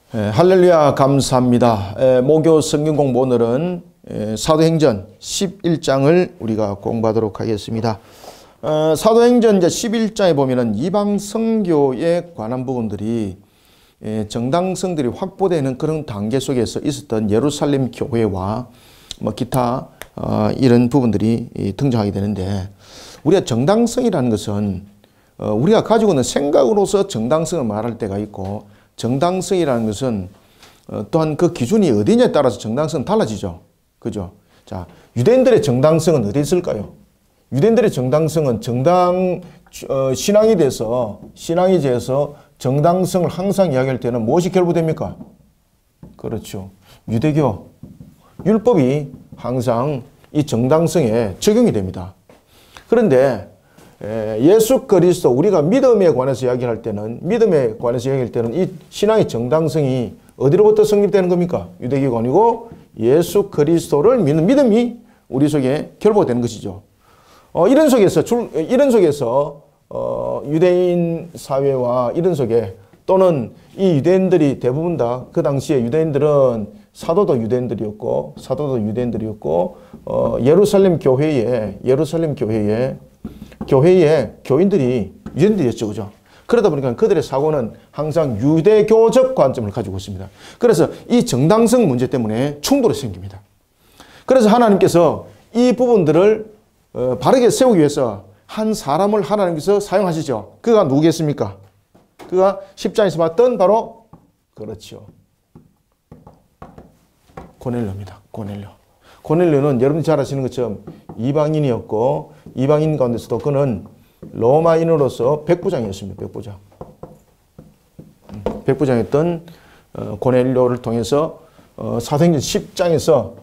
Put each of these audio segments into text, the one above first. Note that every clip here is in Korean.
할렐루야 감사합니다. 목요 성경 공부 오늘은 사도행전 11장을 우리가 공부하도록 하겠습니다. 사도행전 11장에 보면은 이방 선교에 관한 부분들이 정당성들이 확보되는 그런 단계 속에서 있었던 예루살렘 교회와 기타 이런 부분들이 등장하게 되는데, 우리가 정당성이라는 것은 우리가 가지고 있는 생각으로서 정당성을 말할 때가 있고, 정당성이라는 것은 또한 그 기준이 어디냐에 따라서 정당성은 달라지죠. 그죠? 자, 유대인들의 정당성은 어디 있을까요? 유대인들의 정당성은 신앙에 대해서 정당성을 항상 이야기할 때는 무엇이 결부됩니까? 그렇죠. 유대교, 율법이 항상 이 정당성에 적용이 됩니다. 그런데 예수 그리스도, 우리가 믿음에 관해서 이야기할 때는 이 신앙의 정당성이 어디로부터 성립되는 겁니까? 유대교가 아니고 예수 그리스도를 믿는 믿음이 우리 속에 결부되는 것이죠. 이런 속에서 유대인 사회와 이런 속에, 또는 이 유대인들이 대부분 다 그 당시에 유대인들은 사도도 유대인들이었고 예루살렘 교회에 교인들이 유대인들이었죠. 그죠? 그러다 보니까 그들의 사고는 항상 유대교적 관점을 가지고 있습니다. 그래서 이 정당성 문제 때문에 충돌이 생깁니다. 그래서 하나님께서 이 부분들을 바르게 세우기 위해서 한 사람을 하나님께서 사용하시죠. 그가 누구겠습니까? 그가 10장에서 봤던 바로, 그렇죠, 고넬료입니다. 고넬료는 여러분이 잘 아시는 것처럼 이방인이었고, 이방인 가운데서도 그는 로마인으로서 백부장이었습니다. 백부장이었던 고넬료를 통해서 사도행전 10장에서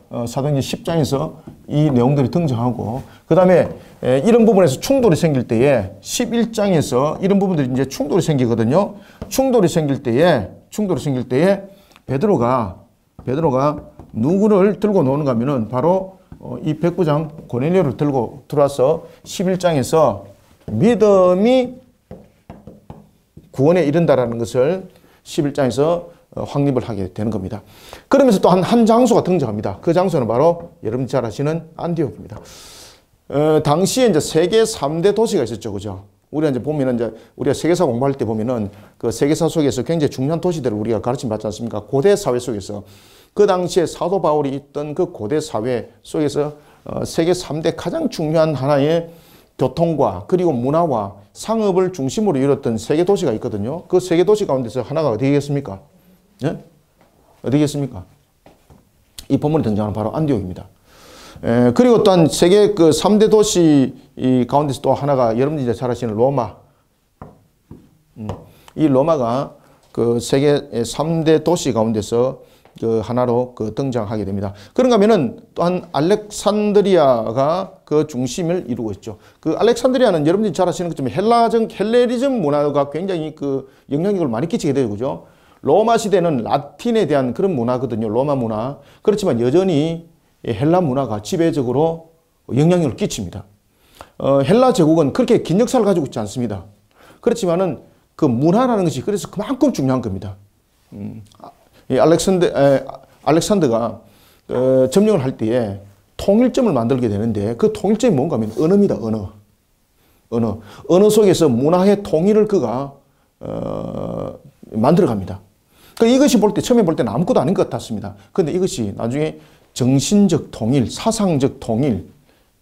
이 내용들이 등장하고, 그 다음에 이런 부분에서 충돌이 생길 때에 11장에서 이런 부분들이 이제 충돌이 생기거든요. 충돌이 생길 때에 베드로가 누구를 들고 노는가 하면은 바로 이 백부장 고넬료를 들고 들어와서 11장에서 믿음이 구원에 이른다라는 것을 11장에서 확립을 하게 되는 겁니다. 그러면서 또 한 장소가 등장합니다. 그 장소는 바로 여러분이 잘 아시는 안디옥입니다. 당시에 이제 세계 3대 도시가 있었죠. 그죠? 우리가 이제 보면은 우리가 세계사 공부할 때 보면은 그 세계사 속에서 굉장히 중요한 도시들을 우리가 가르침 받지 않습니까? 고대 사회 속에서 그 당시에 사도 바울이 있던 그 고대 사회 속에서 세계 3대 가장 중요한 하나의 교통과 그리고 문화와 상업을 중심으로 이뤘던 세계 도시가 있거든요. 그 세계 도시 가운데서 하나가 어디겠습니까? 예? 어디겠습니까? 이 본문에 등장하는 바로 안디옥입니다. 그리고 또한 세계 그 3대 도시 가운데서 또 하나가 여러분들이 잘 아시는 로마. 이 로마가 그 세계 3대 도시 가운데서 그 하나로 등장하게 됩니다. 그런가 하면은 또한 알렉산드리아가 그 중심을 이루고 있죠. 그 알렉산드리아는 여러분들이 잘 아시는 것처럼 헬레니즘 문화가 굉장히 그 영향력을 많이 끼치게 되죠. 그죠? 로마 시대는 라틴에 대한 그런 문화거든요. 로마 문화. 그렇지만 여전히 헬라 문화가 지배적으로 영향력을 끼칩니다. 헬라 제국은 그렇게 긴 역사를 가지고 있지 않습니다. 그렇지만은 그 문화라는 것이 그래서 그만큼 중요한 겁니다. 알렉산더가 점령을 할 때에 통일점을 만들게 되는데, 그 통일점이 뭔가 하면 언어입니다. 언어 속에서 문화의 통일을 그가 만들어갑니다. 이것이 처음에 볼 때는 아무것도 아닌 것 같았습니다. 그런데 이것이 나중에 정신적 통일, 사상적 통일,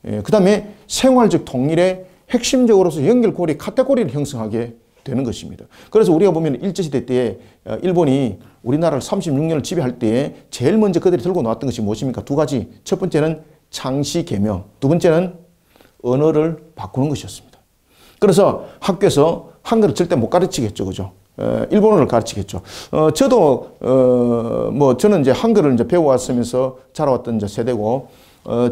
그 다음에 생활적 통일의 핵심적으로서 연결고리, 카테고리를 형성하게 되는 것입니다. 그래서 우리가 보면 일제시대 때에 일본이 우리나라를 36년을 지배할 때에 제일 먼저 그들이 들고 나왔던 것이 무엇입니까? 두 가지. 첫 번째는 창씨 개명, 두 번째는 언어를 바꾸는 것이었습니다. 그래서 학교에서 한글을 절대 못 가르치겠죠. 그죠? 일본어를 가르치겠죠. 저는 이제 한글을 이제 배워왔으면서 자라왔던 이제 세대고,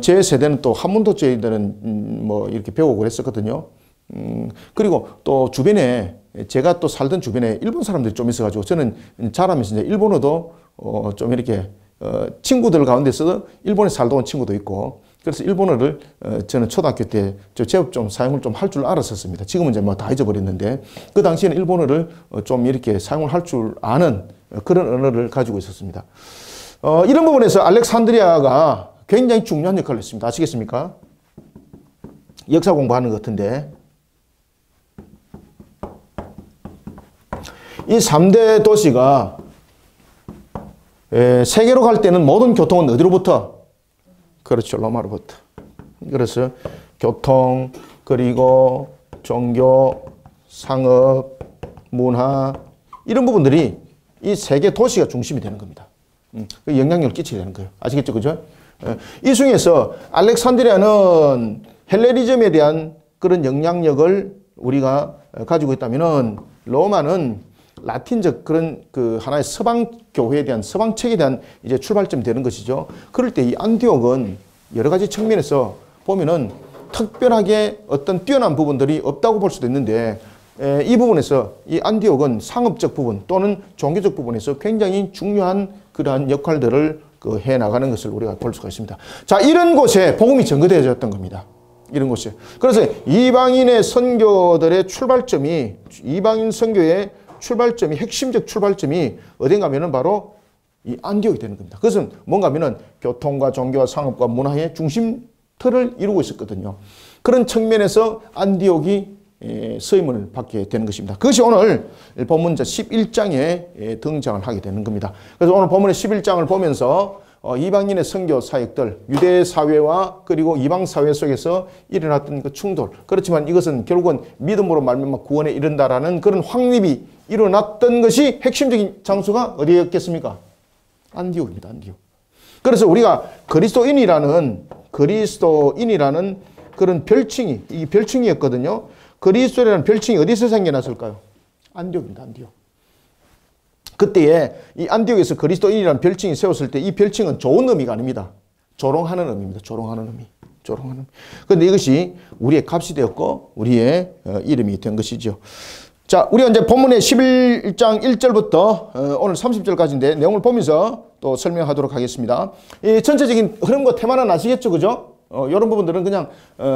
제 세대는 또 한문도제들은 이렇게 배우고 그랬었거든요. 그리고 또 주변에, 제가 또 살던 주변에 일본 사람들이 좀 있어가지고, 저는 자라면서 이제 일본어도 좀 이렇게 친구들 가운데서 일본에 살다 온 친구도 있고, 그래서 일본어를 저는 초등학교 때 제법 좀 사용을 좀 할 줄 알았었습니다. 지금은 이제 뭐 다 잊어버렸는데 그 당시에는 일본어를 좀 이렇게 사용을 할 줄 아는 그런 언어를 가지고 있었습니다. 이런 부분에서 알렉산드리아가 굉장히 중요한 역할을 했습니다. 아시겠습니까? 역사 공부하는 것 같은데 이 3대 도시가 세계로 갈 때는 모든 교통은 어디로부터? 그렇죠. 로마로부터. 그래서 교통, 그리고 종교, 상업, 문화 이런 부분들이 이 세계 도시가 중심이 되는 겁니다. 영향력을 끼치게 되는 거예요. 아시겠죠? 그죠? 이 중에서 알렉산드리아는 헬레니즘에 대한 그런 영향력을 우리가 가지고 있다면은 로마는 라틴적 그런 그 하나의 서방 교회에 대한 서방 책에 대한 이제 출발점이 되는 것이죠. 그럴 때 이 안디옥은 여러 가지 측면에서 보면은 특별하게 어떤 뛰어난 부분들이 없다고 볼 수도 있는데 이 부분에서 이 안디옥은 상업적 부분 또는 종교적 부분에서 굉장히 중요한 그러한 역할들을 해 나가는 것을 우리가 볼 수가 있습니다. 자, 이런 곳에 복음이 전거되어졌던 겁니다. 이런 곳에. 그래서 이방인의 선교들의 출발점이 이방인 선교의 출발점이 핵심적 출발점이 어딘가 하면은 바로 이 안디옥이 되는 겁니다. 그것은 뭔가 하면은 교통과 종교와 상업과 문화의 중심틀을 이루고 있었거든요. 그런 측면에서 안디옥이 서임을 받게 되는 것입니다. 그것이 오늘 본문 11장에 등장을 하게 되는 겁니다. 그래서 오늘 본문의 11장을 보면서 이방인의 선교 사역들, 유대 사회와 그리고 이방 사회 속에서 일어났던 그 충돌. 그렇지만 이것은 결국은 믿음으로 말미암아 구원에 이른다라는 그런 확립이 일어났던 것이 핵심적인 장소가 어디였겠습니까? 안디옥입니다. 안디옥. 그래서 우리가 그리스도인이라는 그런 별칭이 이 별칭이었거든요. 그리스도라는 별칭이 어디서 생겨났을까요? 안디옥입니다. 안디옥. 그때에 이 안디옥에서 그리스도인이라는 별칭이 세웠을 때 이 별칭은 좋은 의미가 아닙니다. 조롱하는 의미입니다. 조롱하는 의미. 조롱하는 의미. 그런데 이것이 우리의 값이 되었고 우리의 이름이 된 것이죠. 자, 우리가 이제 본문의 11장 1절부터 오늘 30절까지인데 내용을 보면서 또 설명하도록 하겠습니다. 이 전체적인 흐름과 테마는 아시겠죠? 그죠? 이런 부분들은 그냥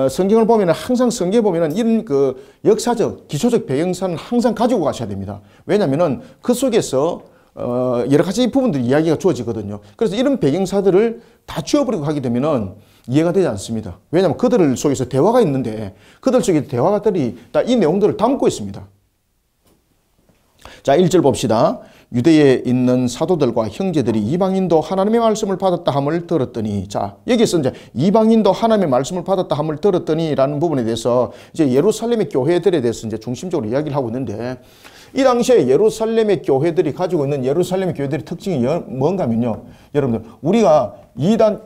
성경을 보면 항상 성경에 보면 이런 그 역사적, 기초적 배경사는 항상 가지고 가셔야 됩니다. 왜냐하면 그 속에서 여러 가지 부분들이 이야기가 주어지거든요. 그래서 이런 배경사들을 다 지워버리고 하게 되면 이해가 되지 않습니다. 왜냐하면 그들 속에서 대화가 있는데 그들 속에 대화들이 다 이 내용들을 담고 있습니다. 자, 1절 봅시다. 유대에 있는 사도들과 형제들이 이방인도 하나님의 말씀을 받았다 함을 들었더니, 자, 여기서 이제 이방인도 하나님의 말씀을 받았다 함을 들었더니 라는 부분에 대해서 이제 예루살렘의 교회들에 대해서 이제 중심적으로 이야기를 하고 있는데, 이 당시에 예루살렘의 교회들이 가지고 있는 예루살렘의 교회들의 특징이 뭔가 하면요. 여러분들, 우리가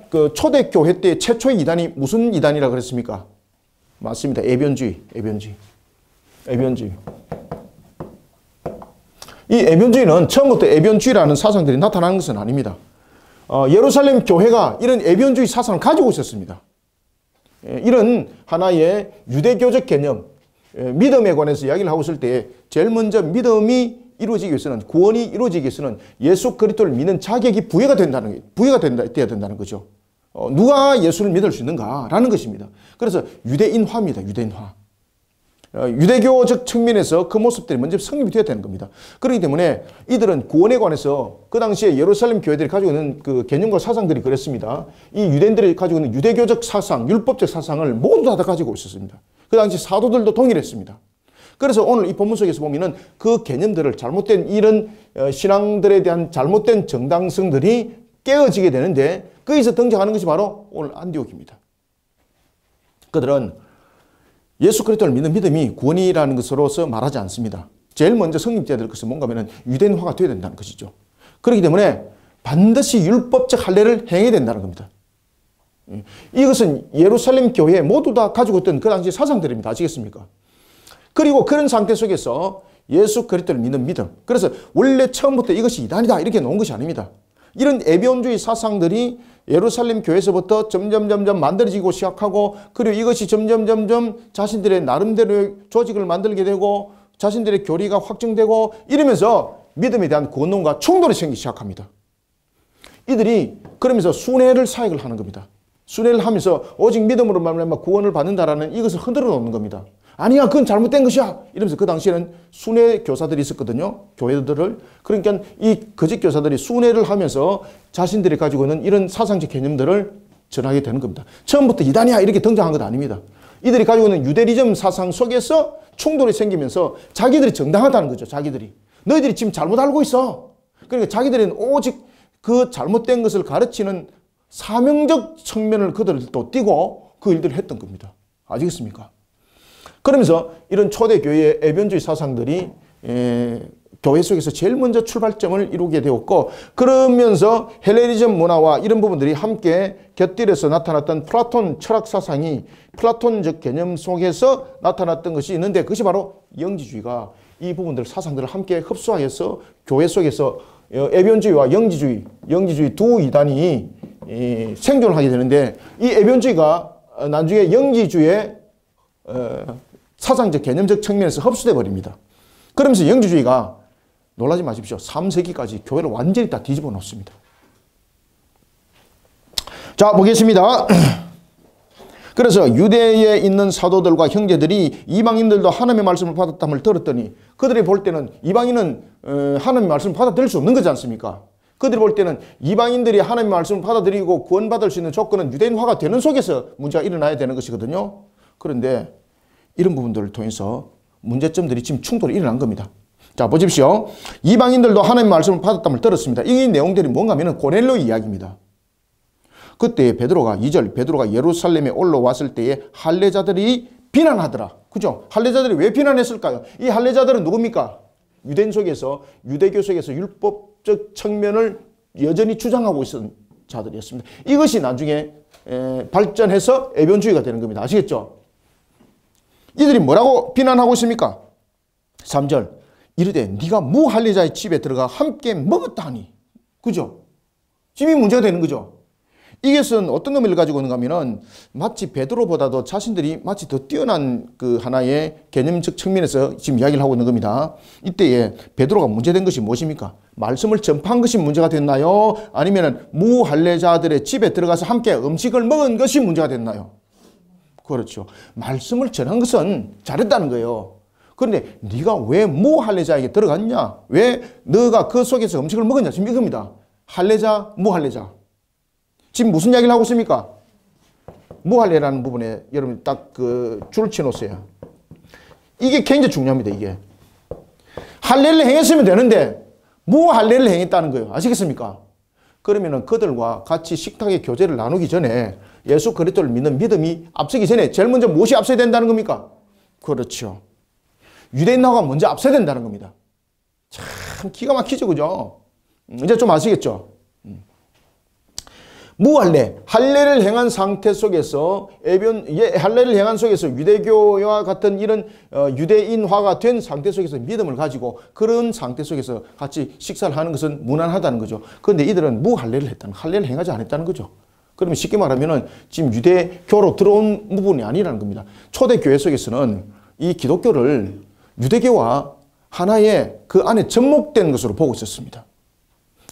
그 초대교회 때 최초의 이단이 무슨 이단이라고 그랬습니까? 맞습니다. 애변주의. 이 애변주의는 처음부터 애변주의라는 사상들이 나타나는 것은 아닙니다. 예루살렘 교회가 이런 애변주의 사상을 가지고 있었습니다. 이런 하나의 유대교적 개념, 믿음에 관해서 이야기를 하고 있을 때 제일 먼저 믿음이 이루어지기 위해서는, 구원이 이루어지기 위해서는 예수 그리스도를 믿는 자격이 부여가 돼야 된다는 거죠. 누가 예수를 믿을 수 있는가라는 것입니다. 그래서 유대인화입니다. 유대인화. 유대교적 측면에서 그 모습들이 먼저 성립이 되어야 되는 겁니다. 그렇기 때문에 이들은 구원에 관해서 그 당시에 예루살렘 교회들이 가지고 있는 그 개념과 사상들이 그랬습니다. 이 유대인들이 가지고 있는 유대교적 사상, 율법적 사상을 모두 다 가지고 있었습니다. 그 당시 사도들도 동일했습니다. 그래서 오늘 이 본문 속에서 보면은 그 개념들을 잘못된 이런 신앙들에 대한 잘못된 정당성들이 깨어지게 되는데 거기서 등장하는 것이 바로 오늘 안디옥입니다. 그들은 예수 그리스도를 믿는 믿음이 구원이라는 것으로서 말하지 않습니다. 제일 먼저 성립돼야 될 것은 뭔가 하면 유대인화가 되어야 된다는 것이죠. 그렇기 때문에 반드시 율법적 할례를 행해야 된다는 겁니다. 이것은 예루살렘 교회 모두 다 가지고 있던 그 당시 사상들입니다. 아시겠습니까? 그리고 그런 상태 속에서 예수 그리스도를 믿는 믿음. 그래서 원래 처음부터 이것이 이단이다 이렇게 놓은 것이 아닙니다. 이런 애변주의 사상들이 예루살렘 교회에서부터 점점 만들어지고 시작하고, 그리고 이것이 점점 자신들의 나름대로의 조직을 만들게 되고 자신들의 교리가 확정되고 이러면서 믿음에 대한 권능과 충돌이 생기기 시작합니다. 이들이 그러면서 순회를 사역을 하는 겁니다. 순회를 하면서 오직 믿음으로 말미암아 구원을 받는다라는 이것을 흔들어 놓는 겁니다. 아니야, 그건 잘못된 것이야. 이러면서 그 당시에는 순회 교사들이 있었거든요. 교회들을. 그러니까 이 거짓 교사들이 순회를 하면서 자신들이 가지고 있는 이런 사상적 개념들을 전하게 되는 겁니다. 처음부터 이단이야 이렇게 등장한 것 아닙니다. 이들이 가지고 있는 유대리즘 사상 속에서 충돌이 생기면서 자기들이 정당하다는 거죠. 자기들이. 너희들이 지금 잘못 알고 있어. 그러니까 자기들은 오직 그 잘못된 것을 가르치는 사명적 측면을 그들도 띠고 그 일들을 했던 겁니다. 아시겠습니까? 그러면서 이런 초대 교회의 애변주의 사상들이 교회 속에서 제일 먼저 출발점을 이루게 되었고, 그러면서 헬레니즘 문화와 이런 부분들이 함께 곁들여서 나타났던 플라톤 철학 사상이 플라톤적 개념 속에서 나타났던 것이 있는데, 그것이 바로 영지주의가 이 부분들 사상들을 함께 흡수하여서 교회 속에서 애변주의와 영지주의 두 이단이 생존을 하게 되는데, 이 애변주의가 나중에 영지주의의 사상적 개념적 측면에서 흡수돼 버립니다. 그러면서 영지주의가, 놀라지 마십시오, 3세기까지 교회를 완전히 다 뒤집어 놓습니다. 자, 보겠습니다. 그래서 유대에 있는 사도들과 형제들이 이방인들도 하나님의 말씀을 받았다함을 들었더니, 그들이 볼 때는 이방인은 하나님의 말씀을 받아들일 수 없는 거지 않습니까? 그들이 볼 때는 이방인들이 하나님의 말씀을 받아들이고 구원받을 수 있는 조건은 유대인화가 되는 속에서 문제가 일어나야 되는 것이거든요. 그런데 이런 부분들을 통해서 문제점들이 지금 충돌이 일어난 겁니다. 자, 보십시오. 이방인들도 하나님의 말씀을 받았다함을 들었습니다. 이 내용들이 뭔가 하면 고넬료 이야기입니다. 그때 베드로가 2절, 베드로가 예루살렘에 올라왔을 때에 할례자들이 비난하더라. 그죠? 할례자들이 왜 비난했을까요? 이 할례자들은 누굽니까? 유대인 속에서, 유대교 속에서 율법적 측면을 여전히 주장하고 있었던 자들이었습니다. 이것이 나중에 발전해서 애변주의가 되는 겁니다. 아시겠죠? 이들이 뭐라고 비난하고 있습니까? 3절, 이르되 네가 무할례자의 집에 들어가 함께 먹었다 하니. 그죠? 지금 이 문제가 되는 거죠. 이것은 어떤 의미를 가지고 있는가 하면은 마치 베드로보다도 자신들이 마치 더 뛰어난 그 하나의 개념적 측면에서 지금 이야기를 하고 있는 겁니다. 이때에 베드로가 문제된 것이 무엇입니까? 말씀을 전파한 것이 문제가 됐나요? 아니면은 무할례자들의 집에 들어가서 함께 음식을 먹은 것이 문제가 됐나요? 그렇죠. 말씀을 전한 것은 잘했다는 거예요. 그런데 네가 왜 무할례자에게 들어갔냐? 왜 너가 그 속에서 음식을 먹었냐? 지금 이겁니다. 할례자, 무할례자. 지금 무슨 이야기를 하고 있습니까? 무할례라는 부분에 여러분 딱 그 줄을 쳐놓으세요. 이게 굉장히 중요합니다. 이게 할례를 행했으면 되는데 무할례를 행했다는 거예요. 아시겠습니까? 그러면은 그들과 같이 식탁의 교제를 나누기 전에 예수 그리스도를 믿는 믿음이 앞서기 전에 제일 먼저 무엇이 앞서야 된다는 겁니까? 그렇죠. 유대인화가 먼저 앞서야 된다는 겁니다. 참 기가 막히죠, 그죠? 이제 좀 아시겠죠? 무할례, 할례를 행한 상태 속에서 할례를 행한 속에서 유대교와 같은 이런 유대인화가 된 상태 속에서 믿음을 가지고 그런 상태 속에서 같이 식사를 하는 것은 무난하다는 거죠. 그런데 이들은 무할례를 했다는, 할례를 행하지 않았다는 거죠. 그러면 쉽게 말하면은 지금 유대교로 들어온 부분이 아니라는 겁니다. 초대교회 속에서는 이 기독교를 유대교와 하나의 그 안에 접목된 것으로 보고 있었습니다.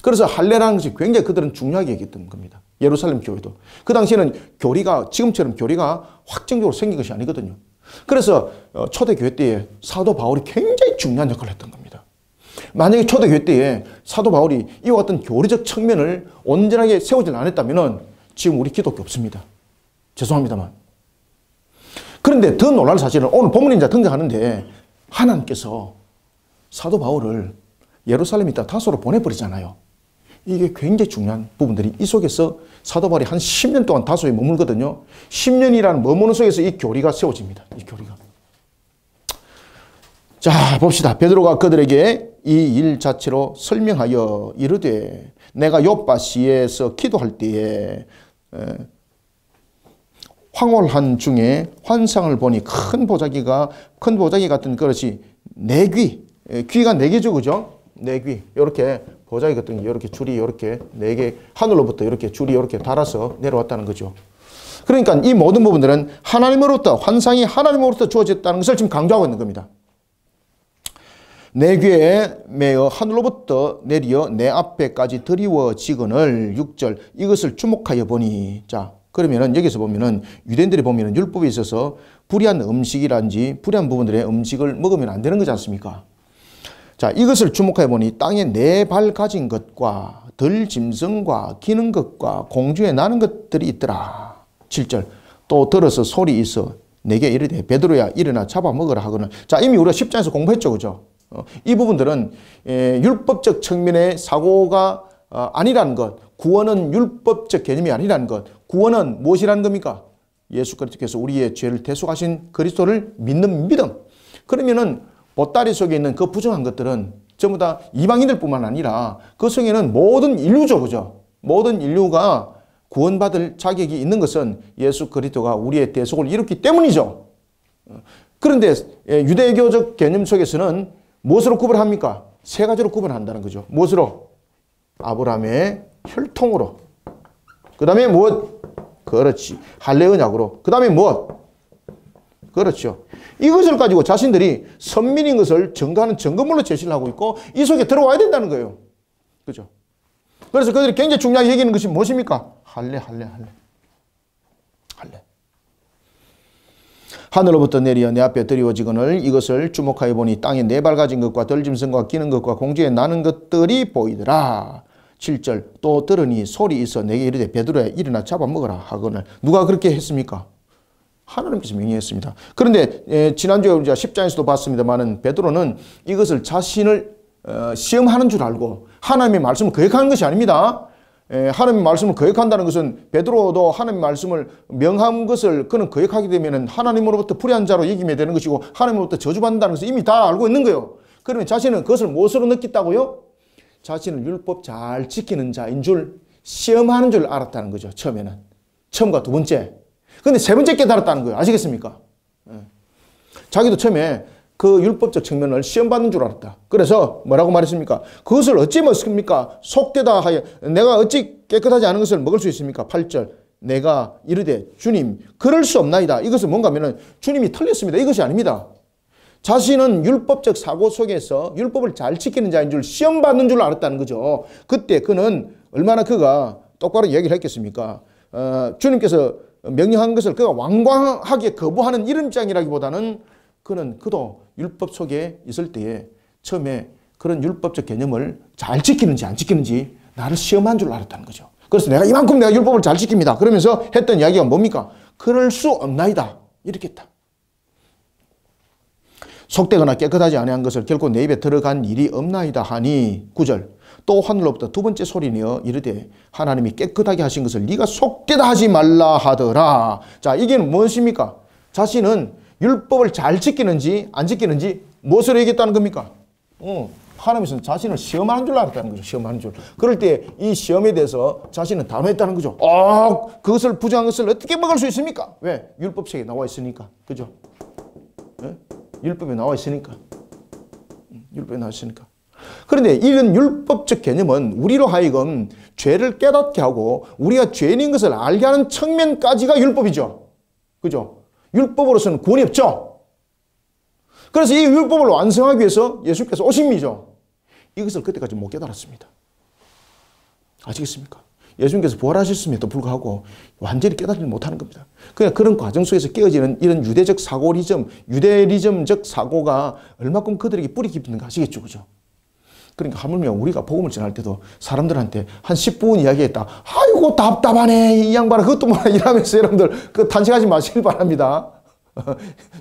그래서 할례라는 것이 굉장히 그들은 중요하게 여겼던 겁니다. 예루살렘 교회도. 그 당시에는 교리가 지금처럼 교리가 확정적으로 생긴 것이 아니거든요. 그래서 초대교회 때에 사도 바울이 굉장히 중요한 역할을 했던 겁니다. 만약에 초대교회 때에 사도 바울이 이와 같은 교리적 측면을 온전하게 세우지 않았다면 지금 우리 기독교 없습니다. 죄송합니다만. 그런데 더 놀라운 사실은 오늘 본문에 이제 등장하는데 하나님께서 사도 바울을 예루살렘에 있다 다소로 보내버리잖아요. 이게 굉장히 중요한 부분들이 이 속에서 사도 바울이 한 10년 동안 다소에 머물거든요. 10년이라는 머무는 속에서 이 교리가 세워집니다. 이 교리가. 자, 봅시다. 베드로가 그들에게 이 일 자체로 설명하여 이르되 내가 요빠시에서 기도할 때에 황홀한 중에 환상을 보니 큰 보자기 같은 그릇이 네 귀, 귀가 네 개죠, 그죠? 네 귀, 이렇게 보자기 같은 게 이렇게 줄이 이렇게 네 개, 하늘로부터 이렇게 줄이 이렇게 달아서 내려왔다는 거죠. 그러니까 이 모든 부분들은 하나님으로부터, 환상이 하나님으로부터 주어졌다는 것을 지금 강조하고 있는 겁니다. 내 귀에 매어 하늘로부터 내려 내 앞에까지 드리워지거늘 6절 이것을 주목하여 보니, 자, 그러면은 여기서 보면은 유대인들이 보면은 율법에 있어서 불의한 음식이란지 불의한 부분들의 음식을 먹으면 안 되는 거지 않습니까? 자, 이것을 주목해 보니 땅에 네 발 가진 것과 들 짐승과 기는 것과 공중에 나는 것들이 있더라. 7절. 또 들어서 소리 있어 내게 이르되 베드로야 일어나 잡아먹으라 하거늘. 자, 이미 우리가 10장에서 공부했죠, 그죠? 이 부분들은 율법적 측면의 사고가 아니라는 것, 구원은 율법적 개념이 아니라는 것, 구원은 무엇이라는 겁니까? 예수 그리스도께서 우리의 죄를 대속하신 그리스도를 믿는 믿음. 그러면은 보따리 속에 있는 그 부정한 것들은 전부 다 이방인들 뿐만 아니라 그 속에는 모든 인류죠, 그죠? 모든 인류가 구원받을 자격이 있는 것은 예수 그리스도가 우리의 대속을 이뤘기 때문이죠. 그런데 유대교적 개념 속에서는 무엇으로 구분합니까? 세 가지로 구분한다는 거죠. 무엇으로? 아브라함의 혈통으로. 그 다음에 무엇? 그렇지. 할례 언약으로. 그 다음에 무엇? 그렇죠. 이것을 가지고 자신들이 선민인 것을 증거하는 증거물로 제시를 하고 있고 이 속에 들어와야 된다는 거예요. 그죠? 그래서 그들이 굉장히 중요하게 여기는 것이 무엇입니까? 할례. 하늘로부터 내리어 내 앞에 드리워지거늘 이것을 주목하여 보니 땅에 네 발 가진 것과 들짐승과 기는 것과 공중에 나는 것들이 보이더라. 7절. 또 들으니 소리 있어 내게 이르되 베드로야 일어나 잡아먹으라 하거늘. 누가 그렇게 했습니까? 하나님께서 명령했습니다. 그런데 지난주에 우리가 10장에서도 봤습니다만 베드로는 이것을 자신을 시험하는 줄 알고 하나님의 말씀을 거역하는 것이 아닙니다. 하나님의 말씀을 거역한다는 것은 베드로도 하나님의 말씀을 명한 것을 그는 거역하게 되면 하나님으로부터 불의한 자로 여기게 되는 것이고 하나님으로부터 저주받는다는 것을 이미 다 알고 있는 거예요. 그러면 자신은 그것을 무엇으로 느꼈다고요? 자신은 율법 잘 지키는 자인 줄 시험하는 줄 알았다는 거죠. 처음에는. 처음과 두 번째. 근데 세 번째 깨달았다는 거예요. 아시겠습니까? 자기도 처음에 그 율법적 측면을 시험받는 줄 알았다. 그래서 뭐라고 말했습니까? 그것을 어찌 먹습니까? 속되다 하여 내가 어찌 깨끗하지 않은 것을 먹을 수 있습니까? 8절. 내가 이르되 주님 그럴 수 없나이다. 이것은 뭔가 하면은 주님이 틀렸습니다. 이것이 아닙니다. 자신은 율법적 사고 속에서 율법을 잘 지키는 자인 줄 시험받는 줄 알았다는 거죠. 그때 그는 얼마나 그가 똑바로 얘기를 했겠습니까? 주님께서 명령한 것을 그가 완강하게 거부하는 이런 입장이라기보다는 그는 그도 율법 속에 있을 때에 처음에 그런 율법적 개념을 잘 지키는지 안 지키는지 나를 시험한 줄 알았다는 거죠. 그래서 내가 이만큼 내가 율법을 잘 지킵니다. 그러면서 했던 이야기가 뭡니까? 그럴 수 없나이다. 이렇게 했다. 속되거나 깨끗하지 아니한 것을 결코 내 입에 들어간 일이 없나이다 하니 9절. 또 하늘로부터 두 번째 소리내어 이르되 하나님이 깨끗하게 하신 것을 네가 속되다 하지 말라 하더라. 자, 이게 무엇입니까? 자신은 율법을 잘 지키는지 안 지키는지 무엇으로 얘기했다는 겁니까? 하나님께서는 자신을 시험하는 줄 알았다는 거죠. 시험하는 줄. 그럴 때 이 시험에 대해서 자신은 단호했다는 거죠. 그것을 부정한 것을 어떻게 먹을 수 있습니까? 왜? 율법책에 나와 있으니까. 그죠? 네? 율법에 나와 있으니까. 율법에 나와 있으니까. 그런데 이런 율법적 개념은 우리로 하여금 죄를 깨닫게 하고 우리가 죄인인 것을 알게 하는 측면까지가 율법이죠. 그죠? 율법으로서는 구원이 없죠. 그래서 이 율법을 완성하기 위해서 예수께서 오신 이죠. 이것을 그때까지 못 깨달았습니다. 아시겠습니까? 예수님께서 부활하셨음에도 불구하고 완전히 깨닫지 못하는 겁니다. 그냥 그런 과정 속에서 깨어지는 이런 유대적 사고리즘, 유대리즘적 사고가 얼마큼 그들에게 뿌리 깊은가 아시겠죠? 그죠? 그러니까 하물며 우리가 복음을 전할 때도 사람들한테 한 10분 이야기했다. 아이고 답답하네 이 양반아 그것도 뭐라 이러면서 여러분들 그 탄식하지 마시길 바랍니다.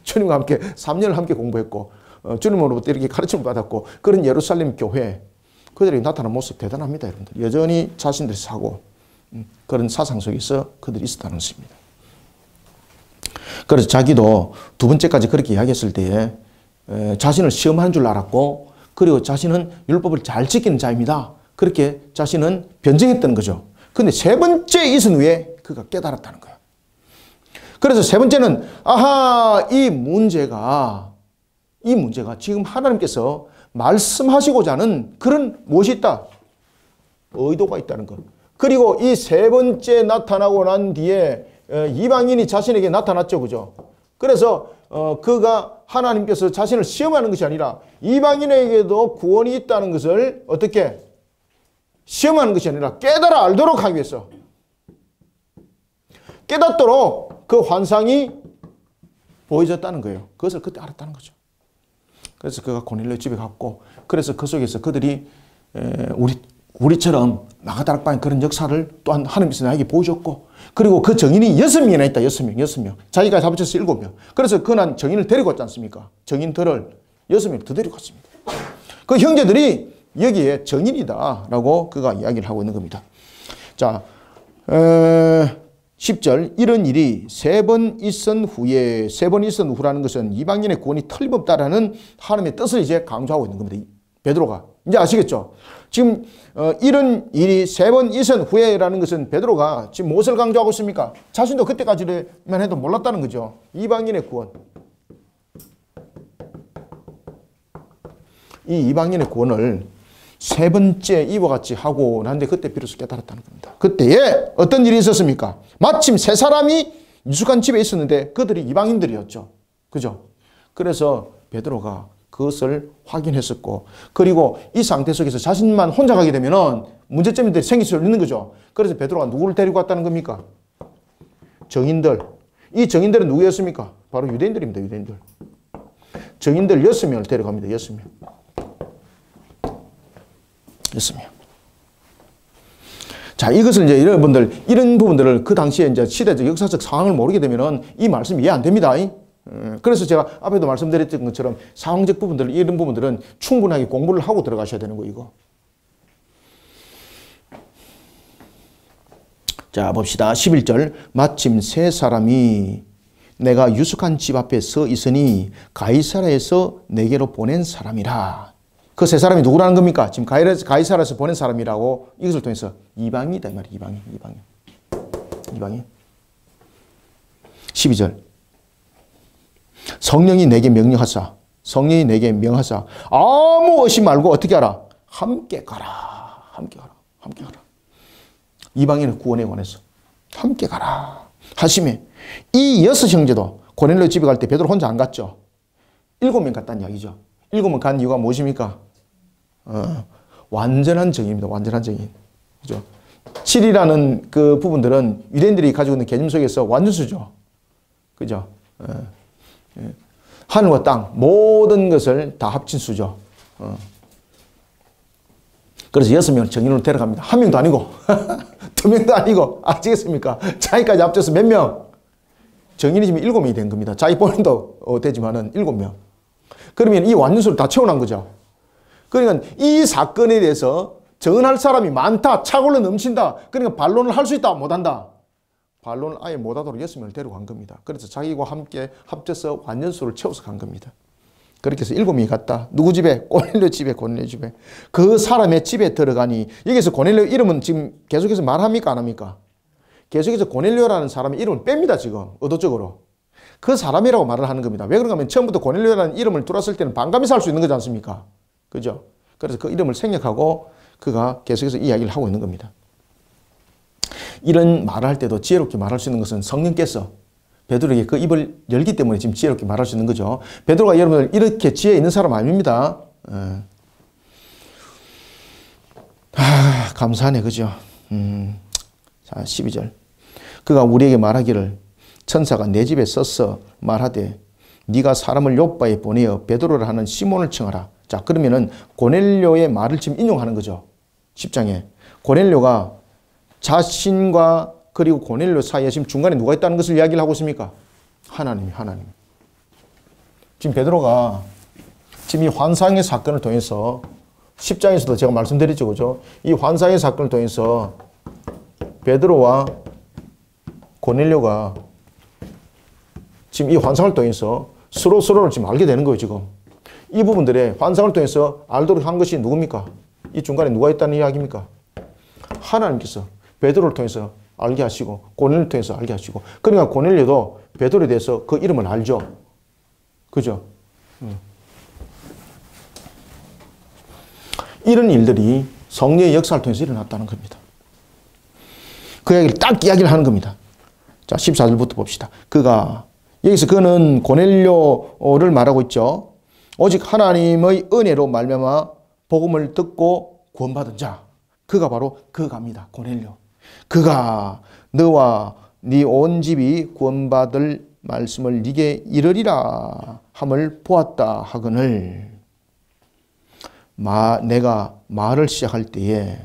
주님과 함께 3년을 함께 공부했고 주님으로부터 이렇게 가르침을 받았고 그런 예루살렘 교회 그들이 나타난 모습 대단합니다. 여러분들 여전히 자신들이 사고 그런 사상 속에서 그들이 있었다는 것입니다. 그래서 자기도 두 번째까지 그렇게 이야기했을 때에 자신을 시험하는 줄 알았고 그리고 자신은 율법을 잘 지키는 자입니다. 그렇게 자신은 변증했다는 거죠. 그런데 세 번째 있은 후에 그가 깨달았다는 거예요. 그래서 세 번째는 이 문제가 지금 하나님께서 말씀하시고자 하는 그런 무엇이 있다? 의도가 있다는 것. 그리고 이 세 번째 나타나고 난 뒤에 이방인이 자신에게 나타났죠. 그죠? 그래서 그가 하나님께서 자신을 시험하는 것이 아니라 이방인에게도 구원이 있다는 것을 어떻게 시험하는 것이 아니라 깨달아 알도록 하기 위해서 깨닫도록 그 환상이 보여졌다는 거예요. 그것을 그때 알았다는 거죠. 그래서 그가 고넬료 집에 갔고, 그래서 그 속에서 그들이 우리처럼 마가다락방의 그런 역사를 또한 하나님께서 나에게 보여줬고, 그리고 그 증인이 6명이나 있다. 6명. 자기가 합쳐서 7명. 그래서 그는 증인을 데리고 왔지 않습니까? 증인들을 6명을 더 데리고 왔습니다. 그 형제들이 여기에 증인이다 라고 그가 이야기를 하고 있는 겁니다. 자, 10절, 이런 일이 3번 있은 후에, 3번 있은 후라는 것은 이방인의 구원이 틀림없다라는 하나님의 뜻을 이제 강조하고 있는 겁니다. 베드로가. 이제 아시겠죠? 지금 이런 일이 3번 있은 후에라는 것은 베드로가 지금 무엇을 강조하고 있습니까? 자신도 그때까지만 해도 몰랐다는 거죠. 이방인의 구원. 이 이방인의 구원을 3번째 이와 같이 하고 난데 그때 비로소 깨달았다는 겁니다. 그때에 어떤 일이 있었습니까? 마침 3사람이 유숙한 집에 있었는데 그들이 이방인들이었죠. 그죠? 그래서 베드로가 그것을 확인했었고, 그리고 이 상태 속에서 자신만 혼자 가게 되면 문제점이 생길 수 있는 거죠. 그래서 베드로가 누구를 데리고 왔다는 겁니까? 정인들. 이 정인들은 누구였습니까? 바로 유대인들입니다. 유대인들. 정인들 6명을 데려갑니다. 6명. 6명. 자, 이것을 이제 여러분들, 이런 부분들을 그 당시에 이제 시대적 역사적 상황을 모르게 되면은 이 말씀이 이해 안 됩니다. 그래서 제가 앞에도 말씀드렸던 것처럼 상황적 부분들, 이런 부분들은 충분하게 공부를 하고 들어가셔야 되는 거, 이거. 자, 봅시다. 11절. 마침 3사람이 내가 유숙한 집 앞에 서 있으니 가이사라에서 내게로 보낸 사람이라. 그 3사람이 누구라는 겁니까? 지금 가이사라에서 보낸 사람이라고 이것을 통해서 이방인이다. 이 말이에요. 이방인. 12절. 성령이 내게 명하사 아무 의심 말고 어떻게 하라? 함께 가라. 이방인의 구원에 관해서 함께 가라 하심에 이 6형제도 고넬료 집에 갈 때 베드로 혼자 안 갔죠. 7명 갔다는 이야기죠. 7명 간 이유가 무엇입니까? 완전한 정의입니다. 완전한 정의. 그죠? 7이라는 그 부분들은 유대인들이 가지고 있는 개념 속에서 완전수죠. 그죠? 하늘과 땅 모든 것을 다 합친 수죠. 그래서 6명을 정인으로 데려갑니다. 1명도 아니고 2명도 아니고, 아시겠습니까? 자기까지 합쳐서 몇 명? 정인이 지금 7명이 된 겁니다. 자기 본인도 되지만은 7명. 그러면 이 완전수를 다 채워난 거죠. 그러니까 이 사건에 대해서 정언할 사람이 많다, 차고로 넘친다. 그러니까 반론을 할 수 있다, 못한다. 반론을 아예 못하도록 6명을 데려간 겁니다. 그래서 자기와 함께 합쳐서 완전수를 채워서 간 겁니다. 그렇게 해서 7명이 갔다. 누구 집에? 고넬료 집에. 그 사람의 집에 들어가니, 여기서 고넬료 이름은 지금 계속해서 말합니까? 안 합니까? 계속해서 고넬료라는 사람의 이름을 뺍니다. 지금 의도적으로. 그 사람이라고 말을 하는 겁니다. 왜 그런가 하면 처음부터 고넬료라는 이름을 들었을 때는 반감이 살 수 있는 거지 않습니까? 그죠? 그래서 그 이름을 생략하고 그가 계속해서 이야기를 하고 있는 겁니다. 이런 말을 할 때도 지혜롭게 말할 수 있는 것은 성령께서 베드로에게 그 입을 열기 때문에 지금 지혜롭게 말할 수 있는 거죠. 베드로가 여러분들 이렇게 지혜 있는 사람 아닙니다. 감사하네. 그죠? 자, 12절. 그가 우리에게 말하기를 천사가 내 집에 서서 말하되 네가 사람을 요바에 보내어 베드로라 하는 시몬을 청하라. 자, 그러면은 고넬료의 말을 지금 인용하는 거죠. 10장에. 고넬료가 자신과 그리고 고넬료 사이에 지금 중간에 누가 있다는 것을 이야기를 하고 있습니까? 하나님. 지금 베드로가 지금 이 환상의 사건을 통해서 10장에서도 제가 말씀드렸죠. 그죠? 이 환상의 사건을 통해서 베드로와 고넬료가 지금 이 환상을 통해서 서로를 지금 알게 되는 거예요. 지금 이 부분들의 환상을 통해서 알도록 한 것이 누굽니까? 이 중간에 누가 있다는 이야기입니까? 하나님께서 베드로를 통해서 알게 하시고 고넬료를 통해서 알게 하시고, 그러니까 고넬료도 베드로에 대해서 그 이름을 알죠. 그죠? 이런 일들이 성령의 역사를 통해서 일어났다는 겁니다. 그 이야기를 딱 이야기를 하는 겁니다. 자, 14절부터 봅시다. 여기서 그는 고넬료를 말하고 있죠. 오직 하나님의 은혜로 말미암아 복음을 듣고 구원받은 자. 그가 바로 그가입니다. 고넬료. 그가 너와 네 온 집이 구원받을 말씀을 네게 이르리라 함을 보았다 하거늘. 내가 말을 시작할 때에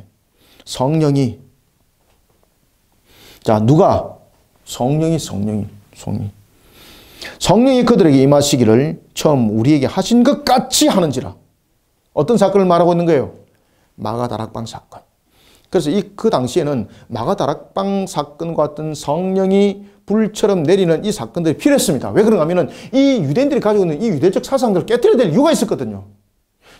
성령이, 자, 누가? 성령이 그들에게 임하시기를 처음 우리에게 하신 것 같이 하는지라. 어떤 사건을 말하고 있는 거예요? 마가다락방 사건. 그래서 그 당시에는 마가다락방 사건과 같은 성령이 불처럼 내리는 이 사건들이 필요했습니다. 왜 그런가 하면은 이 유대인들이 가지고 있는 이 유대적 사상들을 깨뜨려야 될 이유가 있었거든요.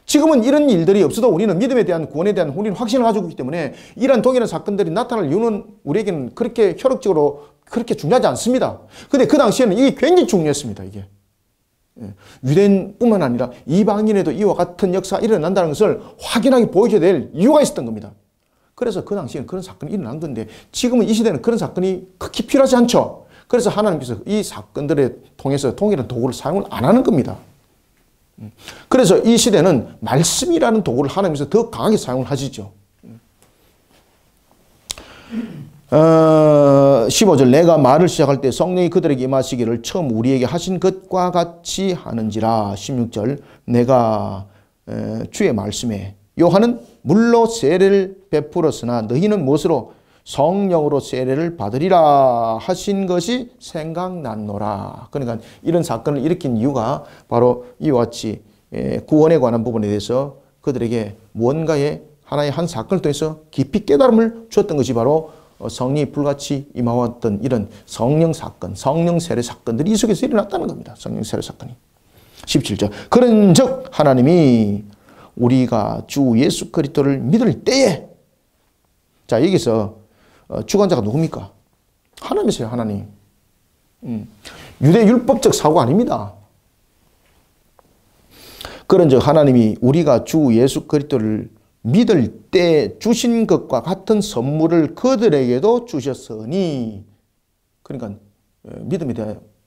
지금은 이런 일들이 없어도 우리는 믿음에 대한 구원에 대한 우리는 확신을 가지고 있기 때문에 이러한 동일한 사건들이 나타날 이유는 우리에게는 그렇게 혈육적으로 그렇게 중요하지 않습니다. 근데 그 당시에는 이게 굉장히 중요했습니다. 이게. 유대인뿐만 아니라 이방인에도 이와 같은 역사가 일어난다는 것을 확인하게 보여줘야 될 이유가 있었던 겁니다. 그래서 그 당시에는 그런 사건이 일어난 건데 지금은 이 시대는 그런 사건이 극히 필요하지 않죠. 그래서 하나님께서 이 사건들을 통해서 동일한 도구를 사용을 안 하는 겁니다. 그래서 이 시대는 말씀이라는 도구를 하나님께서 더 강하게 사용을 하시죠. 15절 내가 말을 시작할 때 성령이 그들에게 임하시기를 처음 우리에게 하신 것과 같이 하는지라. 16절 내가 주의 말씀에 요한은 물로 세례를 베풀었으나 너희는 무엇으로? 성령으로 세례를 받으리라 하신 것이 생각났노라. 그러니까 이런 사건을 일으킨 이유가 바로 이와 같이 구원에 관한 부분에 대해서 그들에게 무언가의 하나의 한 사건을 통해서 깊이 깨달음을 주었던 것이 바로 성령이 불같이 임하왔던 이런 성령 사건, 성령 세례 사건들이 이 속에서 일어났다는 겁니다. 성령 세례 사건이. 17절 그런즉 하나님이 우리가 주 예수 그리스도를 믿을 때에, 자 여기서 주관자가 누굽니까? 하나님이세요. 하나님. 유대 율법적 사고가 아닙니다. 그런즉 하나님이 우리가 주 예수 그리스도를 믿을 때 주신 것과 같은 선물을 그들에게도 주셨으니, 그러니까 믿음에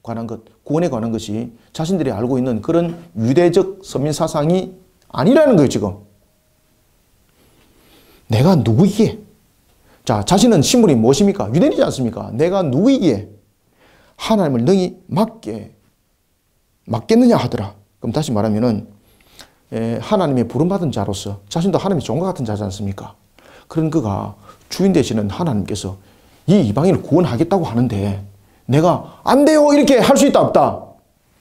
관한 것, 구원에 관한 것이 자신들이 알고 있는 그런 유대적 선민 사상이 아니라는 거예요. 지금 내가 누구이기에, 자 자신은 신분이 무엇입니까? 유대인이지 않습니까? 내가 누구이기에 하나님을 능히 맡겠느냐 하더라. 그럼 다시 말하면은 하나님의 부름받은 자로서 자신도 하나님의 종과 같은 자지 않습니까? 그런 그가 주인 되시는 하나님께서 이 이방인을 구원하겠다고 하는데 내가 안 돼요 이렇게 할 수 있다 없다?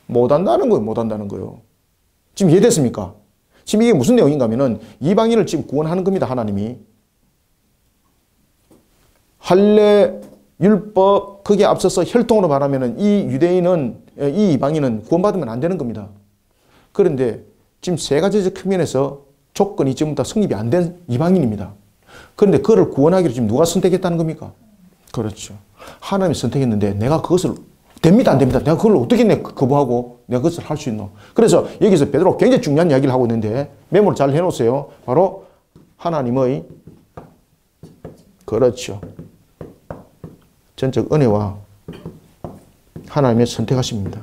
못한다는 거예요. 못한다는 거예요. 지금 이해됐습니까? 지금 이게 무슨 내용인가 하면은 이방인을 지금 구원하는 겁니다. 하나님이. 할례 율법 거기에 앞서서 혈통으로 말하면은 이 유대인은, 이 이방인은 구원받으면 안 되는 겁니다. 그런데 지금 세 가지적 측면에서 조건이 지금 다 성립이 안 된 이방인입니다. 그런데 그를 구원하기로 지금 누가 선택했다는 겁니까? 그렇죠. 하나님이 선택했는데 내가 그것을 됩니다 안 됩니다. 내가 그걸 어떻게 거부하고 내가 그것을 할 수 있노? 그래서 여기서 베드로가 굉장히 중요한 이야기를 하고 있는데 메모를 잘 해놓으세요. 바로 하나님의, 그렇죠, 전적 은혜와 하나님의 선택하십니다.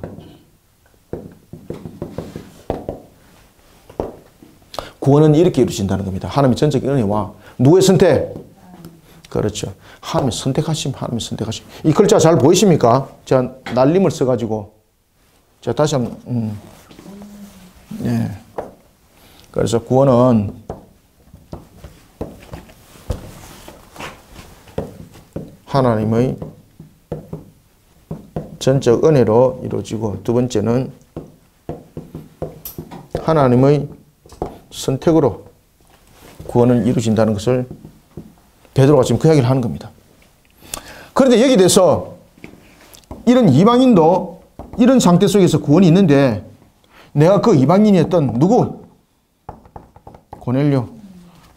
구원은 이렇게 이루어진다는 겁니다. 하나님의 전적 은혜와 누구의 선택? 그렇죠. 하나님의 선택하심, 하나님의 선택하심. 이 글자 잘 보이십니까? 제가 날림을 써가지고. 자, 다시 한번. 네. 그래서 구원은 하나님의 전적 은혜로 이루어지고, 두 번째는 하나님의 선택으로 구원을 이루어진다는 것을 베드로가 지금 그 이야기를 하는 겁니다. 그런데 여기 대해서 이런 이방인도 이런 상태 속에서 구원이 있는데 내가 그 이방인이었던 누구?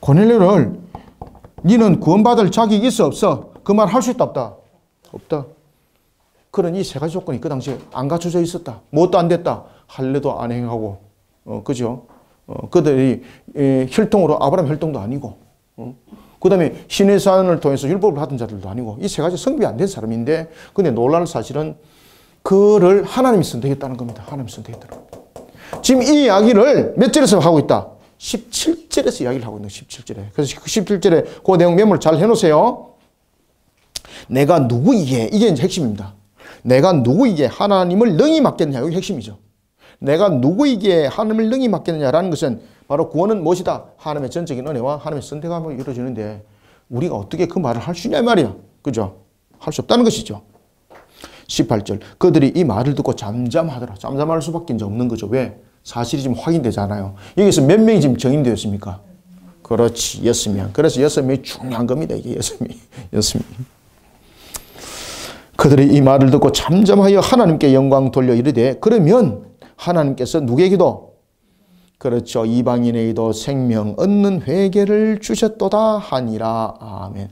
고넬료를 니는 구원받을 자격이 있어 없어? 그 말 할 수 있다 없다? 없다. 그런 이 세 가지 조건이 그 당시에 안 갖춰져 있었다. 무엇도 안 됐다. 할례도 안 행하고, 그죠? 그들이 혈통으로 아브라함 혈통도 아니고, 그 다음에 시내산을 통해서 율법을 받은 자들도 아니고, 이 세 가지 성립이 안 된 사람인데, 근데 놀랄 사실은 그를 하나님이 선택했다는 겁니다. 하나님이 선택했다는 겁니다. 지금 이 이야기를 몇 절에서 하고 있다? 17절에서 이야기를 하고 있는 거예요. 17절에. 그래서 그 17절에 그 내용 메모를 잘 해놓으세요. 내가 누구이기에, 이게 이제 핵심입니다. 내가 누구이기에 하나님을 능히 맡겠느냐, 이게 핵심이죠. 내가 누구이기에 하나님을 능히 맡겠느냐라는 것은 바로 구원은 무엇이다? 하나님의 전적인 은혜와 하나님의 선택함으로 이루어지는데 우리가 어떻게 그 말을 할 수 있냐 말이야. 그죠? 할 수 없다는 것이죠. 18절. 그들이 이 말을 듣고 잠잠하더라. 잠잠할 수밖에 이제 없는 거죠. 왜? 사실이 지금 확인되잖아요. 여기서 몇 명이 지금 정인되었습니까? 그렇지. 6명. 그래서 6명이 중요한 겁니다. 이게 6명이. 6명. 그들이 이 말을 듣고 잠잠하여 하나님께 영광 돌려 이르되 그러면 하나님께서 누구에게도 그렇죠. 이방인에게도 생명 얻는 회개를 주셨도다 하니라. 아멘.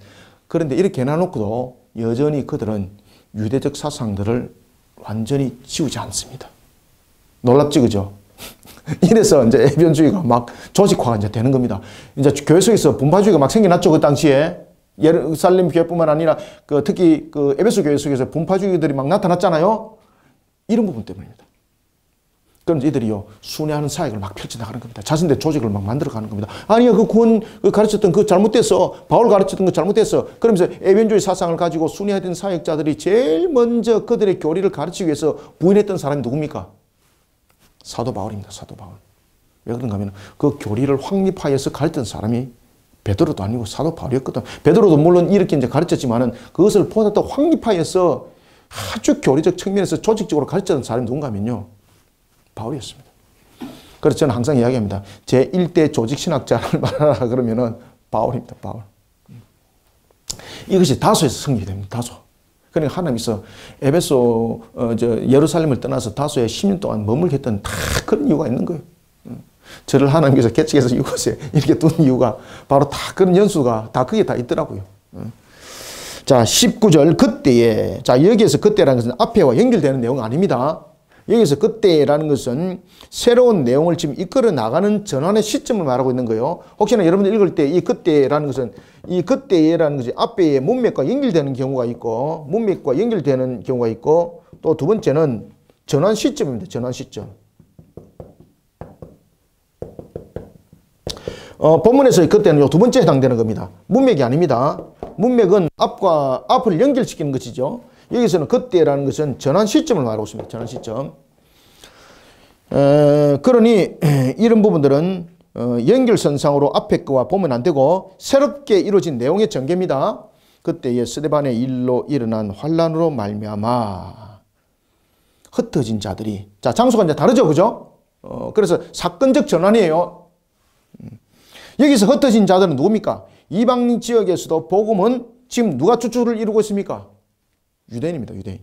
그런데 이렇게 해놔놓고도 여전히 그들은 유대적 사상들을 완전히 지우지 않습니다. 놀랍지, 그죠? 이래서 이제 애변주의가 막 조직화가 이제 되는 겁니다. 이제 교회 속에서 분파주의가 막 생겨났죠. 그 당시에. 예루살렘 교회뿐만 아니라 특히 에베소 교회 속에서 분파주의들이 막 나타났잖아요. 이런 부분 때문입니다. 그럼 이들이요, 순회하는 사역을 막 펼쳐나가는 겁니다. 자신들 조직을 막 만들어가는 겁니다. 아니요, 그 구원 가르쳤던 그 잘못됐어. 바울 가르쳤던 거 잘못됐어. 그러면서 애변주의 사상을 가지고 순회하던 사역자들이 제일 먼저 그들의 교리를 가르치기 위해서 부인했던 사람이 누굽니까? 사도 바울입니다. 사도 바울. 왜 그런가 하면 그 교리를 확립하여서 가르쳤던 사람이 베드로도 아니고 사도 바울이었거든. 베드로도 물론 이렇게 이제 가르쳤지만은 그것을 보다 더 확립하여서 아주 교리적 측면에서 조직적으로 가르쳤던 사람이 누군가 하면요, 바울이었습니다. 그래서 저는 항상 이야기합니다. 제1대 조직신학자를 말하라 그러면은 바울입니다. 바울. 이것이 다소에서 성립이 됩니다. 다소. 그러니까 하나님께서 에베소, 예루살렘을 떠나서 다소에 10년 동안 머물게 했던 다 그런 이유가 있는 거예요. 저를 하나님께서 개척해서 이곳에 이렇게 둔 이유가 바로 다 그런 연수가 다 그게 다 있더라고요. 자, 19절 그때에, 자, 여기에서 그때라는 것은 앞에와 연결되는 내용은 아닙니다. 여기서 그때라는 것은 새로운 내용을 지금 이끌어 나가는 전환의 시점을 말하고 있는 거예요. 혹시나 여러분들 읽을 때 이 그때라는 것은 이 그때라는 것이 앞에 문맥과 연결되는 경우가 있고 문맥과 연결되는 경우가 있고 또 두 번째는 전환 시점입니다. 전환 시점. 본문에서 그때는 두 번째 해당되는 겁니다. 문맥이 아닙니다. 문맥은 앞을 연결시키는 것이죠. 여기서는 그때라는 것은 전환 시점을 말하고 있습니다. 전환 시점. 그러니 이런 부분들은 연결선상으로 앞에 거와 보면 안 되고 새롭게 이루어진 내용의 전개입니다. 그때의 스데반의 일로 일어난 환란으로 말미암아 흩어진 자들이, 자, 장소가 이제 다르죠, 그죠? 그래서 사건적 전환이에요. 여기서 흩어진 자들은 누굽니까? 이방 지역에서도 복음은 지금 누가 주축을 이루고 있습니까? 유대인입니다. 유대인.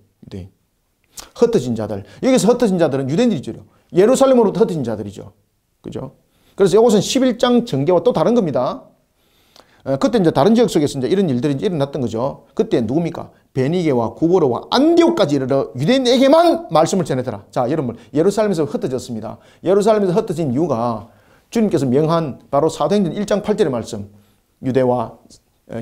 흩어진 자들. 여기서 흩어진 자들은 유대인들이죠. 예루살렘으로부터 흩어진 자들이죠. 그죠? 그래서 이것은 11장 전개와 또 다른 겁니다. 그때 이제 다른 지역 속에서 이제 이런 일들이 일어났던 거죠. 그때 누굽니까? 베니게와 구브로와 안디옥까지 이르러 유대인에게만 말씀을 전해더라. 자, 여러분, 예루살렘에서 흩어졌습니다. 예루살렘에서 흩어진 이유가 주님께서 명한 바로 사도행전 1장 8절의 말씀. 유대와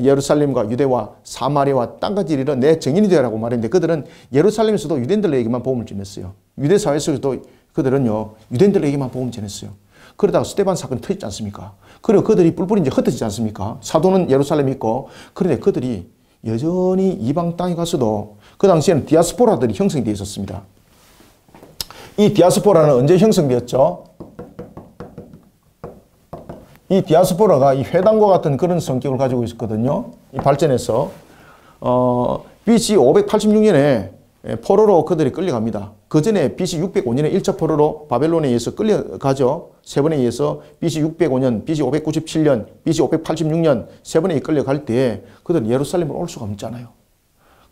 예루살렘과 유대와 사마리아와 땅까지 이르러 내 증인이 되라고 말했는데 그들은 예루살렘에서도 유대인들에게만 복음을 전했어요. 유대 사회에서도 그들은요 유대인들에게만 복음을 전했어요. 그러다가 스데반 사건이 터지지 않습니까? 그리고 그들이 뿔뿔이 이제 흩어지지 않습니까? 사도는 예루살렘에 있고 그런데 그들이 여전히 이방 땅에 가서도 그 당시에는 디아스포라들이 형성이 되어 있었습니다. 이 디아스포라는 언제 형성되었죠? 이 디아스포라가 이 회당과 같은 그런 성격을 가지고 있었거든요. 이 발전해서 BC 586년에 포로로 그들이 끌려갑니다. 그 전에 BC 605년에 1차 포로로 바벨론에 의해서 끌려가죠. 세 번에 의해서 BC 605년, BC 597년, BC 586년 세 번에 끌려갈 때 그들은 예루살렘으로 올 수가 없잖아요.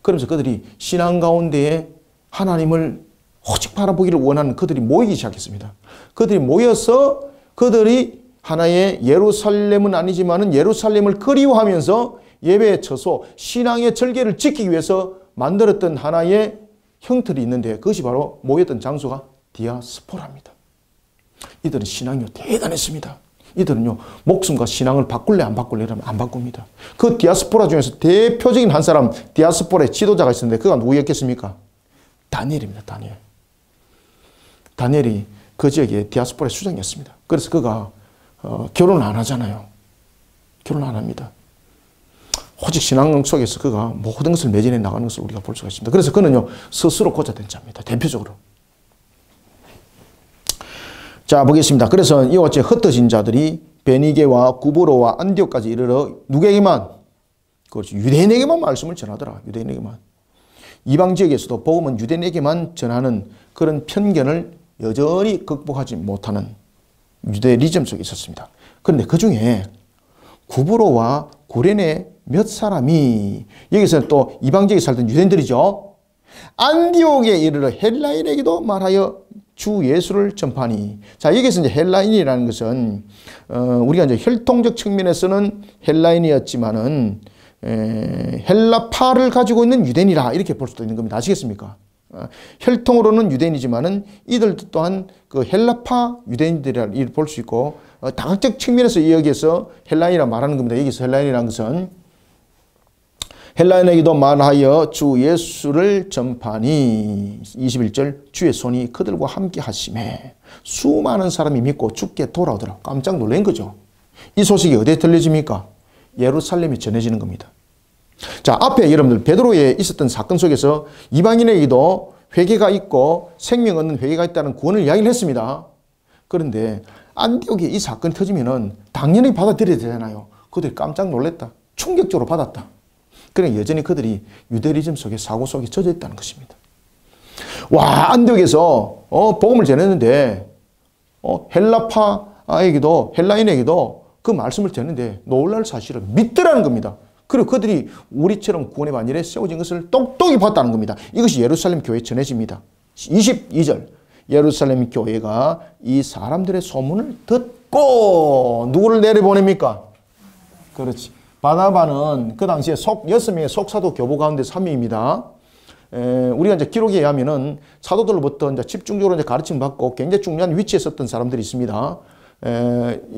그러면서 그들이 신앙 가운데에 하나님을 오직 바라보기를 원하는 그들이 모이기 시작했습니다. 그들이 모여서 그들이 하나의 예루살렘은 아니지만은 예루살렘을 그리워하면서 예배의 처소, 신앙의 절개를 지키기 위해서 만들었던 하나의 형틀이 있는데 그것이 바로 모였던 장소가 디아스포라입니다. 이들은 신앙이 대단했습니다. 이들은요 목숨과 신앙을 바꿀래 안 바꿀래 이러면 안 바꿉니다. 그 디아스포라 중에서 대표적인 한 사람 디아스포라의 지도자가 있었는데 그가 누구였겠습니까? 다니엘입니다. 다니엘이 그 지역의 디아스포라의 수장이었습니다. 그래서 그가 결혼을 안 하잖아요. 결혼 안 합니다. 오직 신앙 속에서 그가 모든 것을 매진해 나가는 것을 우리가 볼 수가 있습니다. 그래서 그는요, 스스로 고자된 자입니다. 대표적으로. 자, 보겠습니다. 그래서 이와 같이 흩어진 자들이 베니게와 구브로와 안디옥까지 이르러 누구에게만? 그렇지, 유대인에게만 말씀을 전하더라. 유대인에게만. 이방 지역에서도 복음은 유대인에게만 전하는 그런 편견을 여전히 극복하지 못하는 유대리즘 속에 있었습니다. 그런데 그 중에 구브로와 구레네 몇 사람이, 여기서는 또 이방 지역에 살던 유대인들이죠. 안디옥에 이르러 헬라인에게도 말하여 주 예수를 전파하니. 자, 여기서 이제 헬라인이라는 것은 우리가 이제 혈통적 측면에서는 헬라인이었지만은 헬라파를 가지고 있는 유대인이라 이렇게 볼 수도 있는 겁니다. 아시겠습니까? 혈통으로는 유대인이지만은 이들 또한 그 헬라파 유대인들이라 볼 수 있고, 다각적 측면에서 여기에서 헬라인이라 말하는 겁니다. 여기서 헬라인이라는 것은 헬라인에게도 말하여 주 예수를 전파하니 21절 주의 손이 그들과 함께 하심에 수많은 사람이 믿고 주께 돌아오더라. 깜짝 놀란 거죠. 이 소식이 어디에 들려집니까? 예루살렘에 전해지는 겁니다. 자, 앞에 여러분들 베드로에 있었던 사건 속에서 이방인에게도 회개가 있고 생명 얻는 회개가 있다는 구원을 이야기를 했습니다. 그런데 안디옥에 이 사건이 터지면은 당연히 받아들여야 되잖아요. 그들이 깜짝 놀랐다. 충격적으로 받았다. 그러니까 여전히 그들이 유대리즘 속에 사고 속에 젖어 있다는 것입니다. 와, 안디옥에서 복음을 전했는데 헬라파에게도 헬라인에게도 그 말씀을 전했는데 놀랄 사실을 믿더라는 겁니다. 그리고 그들이 우리처럼 구원의 반열에 세워진 것을 똑똑히 봤다는 겁니다. 이것이 예루살렘 교회에 전해집니다. 22절 예루살렘 교회가 이 사람들의 소문을 듣고 누구를 내려보냅니까? 그렇지. 바나바는 그 당시에 6명의 속사도 교부 가운데 3명입니다. 우리가 이제 기록에 의하면은 사도들로부터 이제 집중적으로 이제 가르침 받고 굉장히 중요한 위치에 있었던 사람들이 있습니다.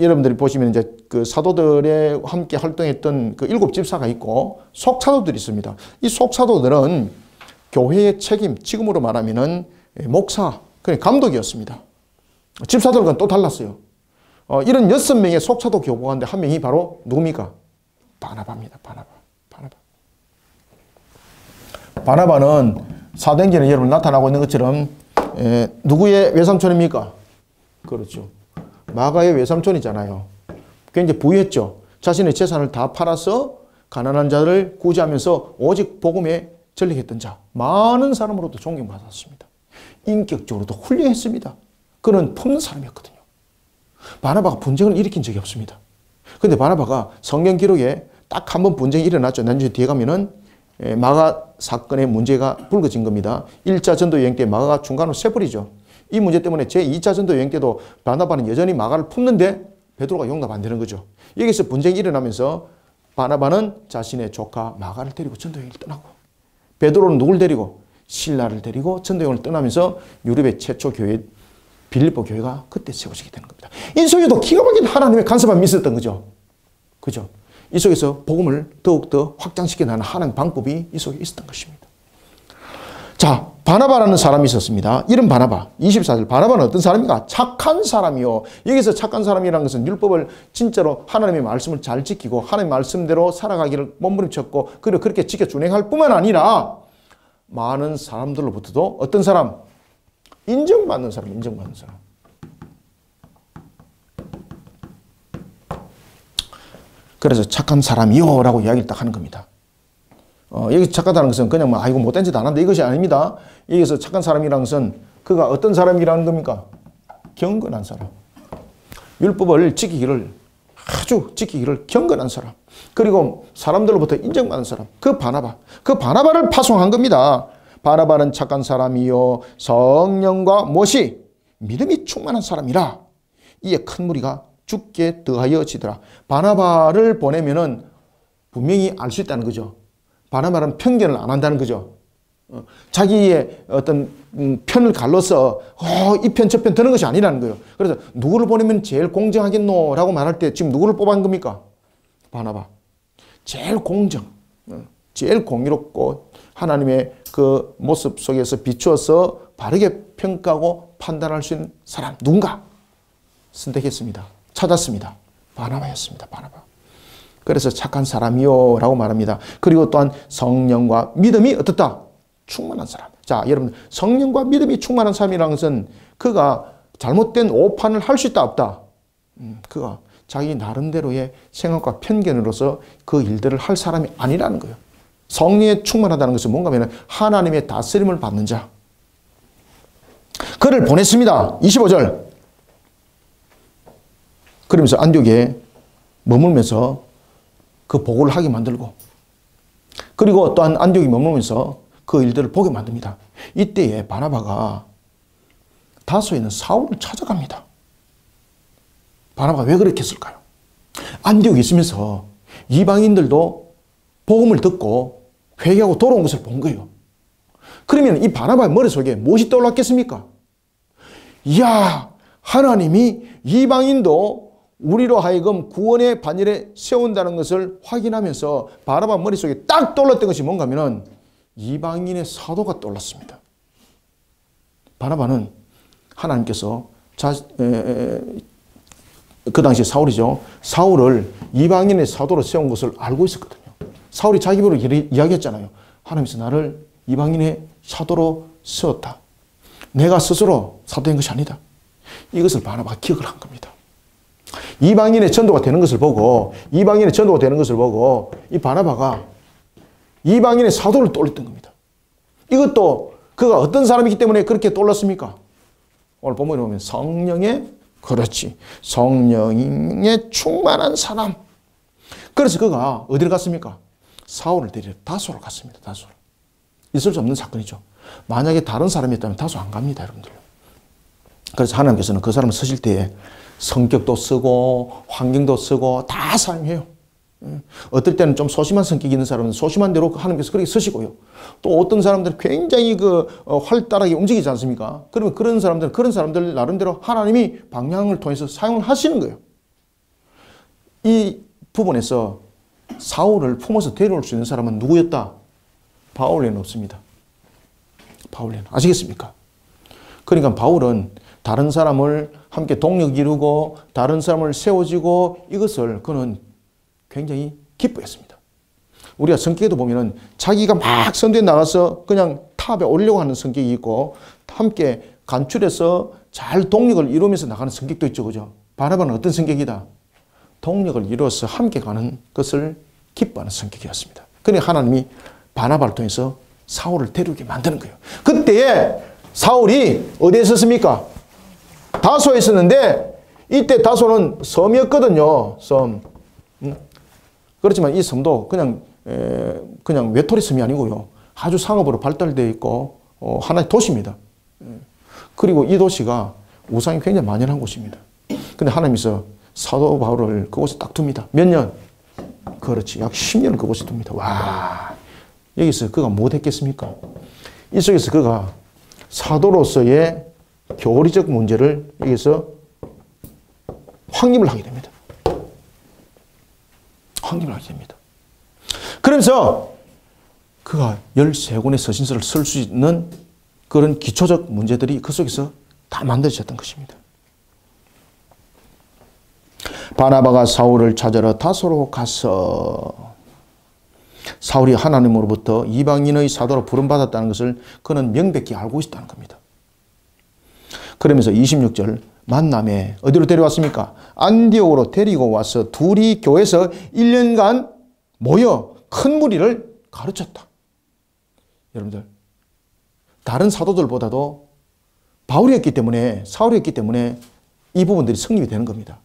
여러분들이 보시면 이제 그 사도들에 함께 활동했던 그 7 집사가 있고 속사도들이 있습니다. 이 속사도들은 교회의 책임, 지금으로 말하면은 목사, 그냥 감독이었습니다. 집사들과는 또 달랐어요. 이런 6명의 속사도 교부 가운데 한 명이 바로 누굽니까? 바나바입니다. 바나바는 사도행전에 여러분 나타나고 있는 것처럼 누구의 외삼촌입니까? 그렇죠. 마가의 외삼촌이잖아요. 굉장히 부유했죠. 자신의 재산을 다 팔아서 가난한 자를 구제하면서 오직 복음에 전력했던 자. 많은 사람으로도 존경받았습니다. 인격적으로도 훌륭했습니다. 그는 품는 사람이었거든요. 바나바가 분쟁을 일으킨 적이 없습니다. 근데 바나바가 성경 기록에 딱 한 번 분쟁이 일어났죠. 나중에 뒤에 가면은 마가 사건의 문제가 불거진 겁니다. 1차 전도 여행 때 마가가 중간으로 쇠버리죠. 이 문제 때문에 제2차 전도 여행 때도 바나바는 여전히 마가를 품는데 베드로가 용납 안 되는 거죠. 여기서 분쟁이 일어나면서 바나바는 자신의 조카 마가를 데리고 전도 여행을 떠나고, 베드로는 누굴 데리고? 실라를 데리고 전도 여행을 떠나면서 유럽의 최초 교회 빌립보 교회가 그때 세워지게 되는 겁니다. 이 속에도 기가 막힌 하나님의 간섭함이 있었던 거죠. 그죠? 이 속에서 복음을 더욱더 확장시켜 나가는 하나님의 방법이 이 속에 있었던 것입니다. 자, 바나바라는 사람이 있었습니다. 이름 바나바. 24절. 바나바는 어떤 사람인가? 착한 사람이요. 여기서 착한 사람이라는 것은 율법을 진짜로 하나님의 말씀을 잘 지키고 하나님의 말씀대로 살아가기를 몸부림쳤고 그리고 그렇게 지켜 준행할 뿐만 아니라 많은 사람들로부터도 어떤 사람? 인정받는 사람, 인정받는 사람. 그래서 착한 사람이요 라고 이야기를 딱 하는 겁니다. 여기 착하다는 것은 그냥 뭐 아이고 못된 짓 안 한다 이것이 아닙니다. 여기서 착한 사람이라는 것은 그가 어떤 사람이라는 겁니까? 경건한 사람. 율법을 지키기를 아주 지키기를 경건한 사람. 그리고 사람들로부터 인정받는 사람. 그 바나바. 그 바나바를 파송한 겁니다. 바나바는 착한 사람이요 성령과 무엇이? 믿음이 충만한 사람이라 이에 큰 무리가 죽게 더하여 지더라. 바나바를 보내면은 분명히 알 수 있다는 거죠. 바나바는 편견을 안 한다는 거죠. 자기의 어떤 편을 갈라서 이 편 저 편 드는 것이 아니라는 거예요. 그래서 누구를 보내면 제일 공정하겠노 라고 말할 때 지금 누구를 뽑은 겁니까? 바나바. 제일 공정, 제일 공의롭고 하나님의 그 모습 속에서 비추어서 바르게 평가하고 판단할 수 있는 사람 누군가 선택했습니다. 찾았습니다. 바나바였습니다. 바나바. 그래서 착한 사람이요 라고 말합니다. 그리고 또한 성령과 믿음이 어떻다? 충만한 사람. 자, 여러분, 성령과 믿음이 충만한 사람이라는 것은 그가 잘못된 오판을 할 수 있다 없다? 그가 자기 나름대로의 생각과 편견으로서 그 일들을 할 사람이 아니라는 거예요. 성령에 충만하다는 것은 뭔가 하면 하나님의 다스림을 받는 자. 그를 보냈습니다. 25절. 그러면서 안디옥에 머물면서 그 보고를 하게 만들고, 그리고 또한 안디옥에 머물면서 그 일들을 보게 만듭니다. 이때에 바나바가 다소에 있는 사울을 찾아갑니다. 바나바가 왜 그렇게 했을까요? 안디옥에 있으면서 이방인들도 복음을 듣고 회개하고 돌아온 것을 본 거예요. 그러면 이 바나바의 머릿속에 무엇이 떠올랐겠습니까? 이야, 하나님이 이방인도 우리로 하여금 구원의 반열에 세운다는 것을 확인하면서 바나바 머릿속에 딱 떠올랐던 것이 뭔가 하면은 이방인의 사도가 떠올랐습니다. 바나바는 하나님께서 그 당시에 사울이죠. 사울을 이방인의 사도로 세운 것을 알고 있었거든요. 사울이 자기 입으로 이야기했잖아요. 하나님께서 나를 이방인의 사도로 세웠다. 내가 스스로 사도된 것이 아니다. 이것을 바나바가 기억을 한 겁니다. 이방인의 전도가 되는 것을 보고, 이 바나바가 이방인의 사도를 떠올렸던 겁니다. 이것도 그가 어떤 사람이기 때문에 그렇게 떠올랐습니까? 오늘 본문에 보면 성령의 충만한 사람. 그래서 그가 어디를 갔습니까? 사울을 데리러 다소로 갔습니다. 다소. 있을 수 없는 사건이죠. 만약에 다른 사람이었다면 다소 안 갑니다, 여러분들. 그래서 하나님께서는 그 사람을 쓰실 때에 성격도 쓰고 환경도 쓰고 다 사용해요. 어떨 때는 좀 소심한 성격이 있는 사람은 소심한 대로 하나님께서 그렇게 쓰시고요. 또 어떤 사람들은 굉장히 활달하게 움직이지 않습니까? 그러면 그런 사람들 나름대로 하나님이 방향을 통해서 사용을 하시는 거예요. 이 부분에서 사울을 품어서 데려올 수 있는 사람은 누구였다? 바울에는 없습니다. 바울에는. 아시겠습니까? 그러니까 바울은 다른 사람을 함께 동력 이루고 다른 사람을 세워지고 이것을 그는 굉장히 기뻐했습니다. 우리가 성격에도 보면은 자기가 막 선대에 나가서 그냥 탑에 오르려고 하는 성격이 있고 함께 간출해서 잘 동력을 이루면서 나가는 성격도 있죠. 그죠? 바나바는 어떤 성격이다? 동력을 이루어서 함께 가는 것을 기뻐하는 성격이었습니다. 그러니 하나님이 바나바를 통해서 사울을 데려오게 만드는 거예요. 그때에 사울이 어디에 있었습니까? 다소에 있었는데 이때 다소는 섬이었거든요. 섬. 그렇지만 이 섬도 그냥 외톨이 섬이 아니고요. 아주 상업으로 발달되어 있고 하나의 도시입니다. 그리고 이 도시가 우상이 굉장히 만연한 곳입니다. 근데 하나님께서 사도 바울을 그곳에 딱 둡니다. 몇 년? 그렇지. 약 10년을 그곳에 둡니다. 와. 여기서 그가 못했겠습니까? 이 속에서 그가 사도로서의 교리적 문제를 여기서 확립을 하게 됩니다. 확립을 하게 됩니다. 그러면서 그가 13권의 서신서를 쓸 수 있는 그런 기초적 문제들이 그 속에서 다 만들어졌던 것입니다. 바나바가 사울을 찾으러 다소로 가서 사울이 하나님으로부터 이방인의 사도로 부름받았다는 것을 그는 명백히 알고 있었다는 겁니다. 그러면서 26절 만남에 어디로 데려왔습니까? 안디옥으로 데리고 와서 둘이 교회에서 1년간 모여 큰 무리를 가르쳤다. 여러분들, 다른 사도들보다도 바울이었기 때문에, 사울이었기 때문에 이 부분들이 성립이 되는 겁니다.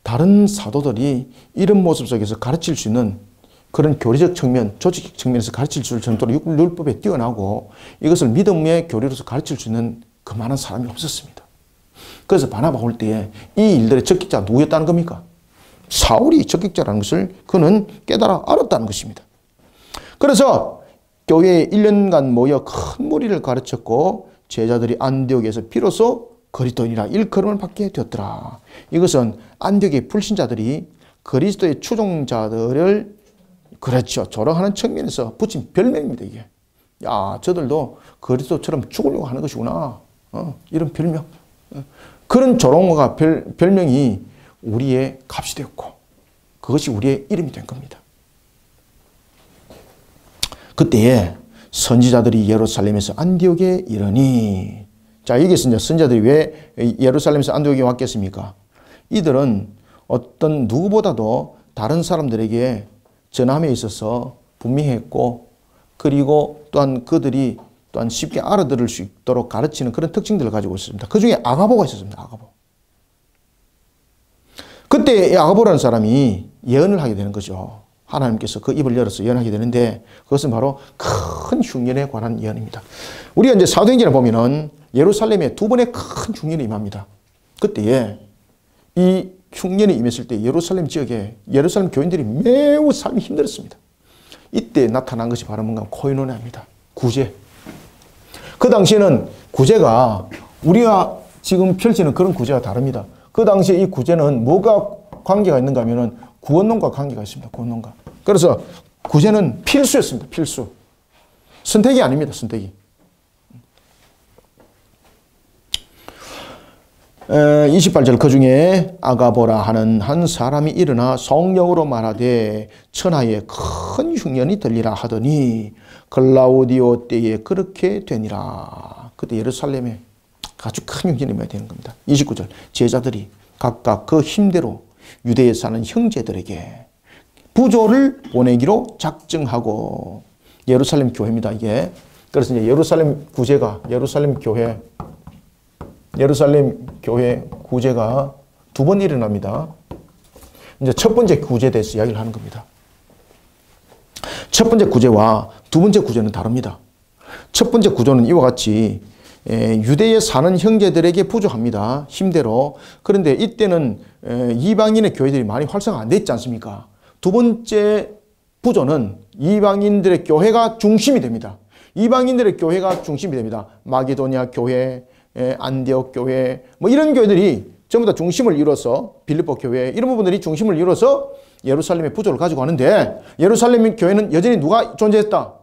다른 사도들이 이런 모습 속에서 가르칠 수 있는 그런 교리적 측면, 조직적 측면에서 가르칠 수 있을 정도로 율법에 뛰어나고 이것을 믿음의 교리로서 가르칠 수 있는 그만한 사람이 없었습니다. 그래서 바나바 올 때에 이 일들의 적격자가 누구였다는 겁니까? 사울이 적격자라는 것을 그는 깨달아 알았다는 것입니다. 그래서 교회에 1년간 모여 큰 무리를 가르쳤고 제자들이 안디옥에서 비로소 그리스도인이라 일컬음을 받게 되었더라. 이것은 안디옥의 불신자들이 그리스도의 추종자들을 그렇죠. 조롱하는 측면에서 붙인 별명입니다. 이게. 야, 저들도 그리스도처럼 죽으려고 하는 것이구나. 이런 별명. 그런 조롱과 별명이 우리의 값이 되었고 그것이 우리의 이름이 된 겁니다. 그때에 선지자들이 예루살렘에서 안디옥에 이르니, 자, 여기서 이제 선지자들이 왜 예루살렘에서 안디옥에 왔겠습니까? 이들은 어떤 누구보다도 다른 사람들에게 전함에 있어서 분명했고, 그리고 또한 그들이 또한 쉽게 알아들을 수 있도록 가르치는 그런 특징들을 가지고 있었습니다. 그 중에 아가보가 있었습니다. 아가보. 그때 아가보라는 사람이 예언을 하게 되는 거죠. 하나님께서 그 입을 열어서 예언하게 되는데, 그것은 바로 큰 흉년에 관한 예언입니다. 우리가 이제 사도행전을 보면은 예루살렘에 두 번의 큰 흉년이 임합니다. 그때에 이 흉년이 임했을 때 예루살렘 지역에 예루살렘 교인들이 매우 삶이 힘들었습니다. 이때 나타난 것이 바로 뭔가 코이노니아입니다. 구제. 그 당시에는 구제가 우리가 지금 펼치는 그런 구제가 다릅니다. 그 당시에 이 구제는 뭐가 관계가 있는가 하면은 구원론과 관계가 있습니다. 구원론과. 그래서 구제는 필수였습니다. 필수. 선택이 아닙니다. 선택이. 28절 그 중에 아가보라 하는 한 사람이 일어나 성령으로 말하되 천하에 큰 흉년이 들리라 하더니 글라우디오 때에 그렇게 되니라. 그때 예루살렘에 아주 큰 흉년이 임해야 되는 겁니다. 29절 제자들이 각각 그 힘대로 유대에 사는 형제들에게 부조를 보내기로 작정하고, 예루살렘 교회입니다. 이게. 그래서 이제 예루살렘 구제가 예루살렘 교회 구제가 두 번 일어납니다. 이제 첫 번째 구제에 대해서 이야기를 하는 겁니다. 첫 번째 구제와 두 번째 구제는 다릅니다. 첫 번째 구조는 이와 같이 유대에 사는 형제들에게 부조합니다. 힘대로. 그런데 이때는 이방인의 교회들이 많이 활성화 안 돼 있지 않습니까? 두 번째 부조는 이방인들의 교회가 중심이 됩니다. 이방인들의 교회가 중심이 됩니다. 마게도냐 교회, 안디옥 교회, 뭐 이런 교회들이 전부 다 중심을 이뤄서, 빌립보 교회 이런 부분들이 중심을 이뤄서 예루살렘의 부조를 가지고 가는데, 예루살렘 교회는 여전히 누가 존재했다?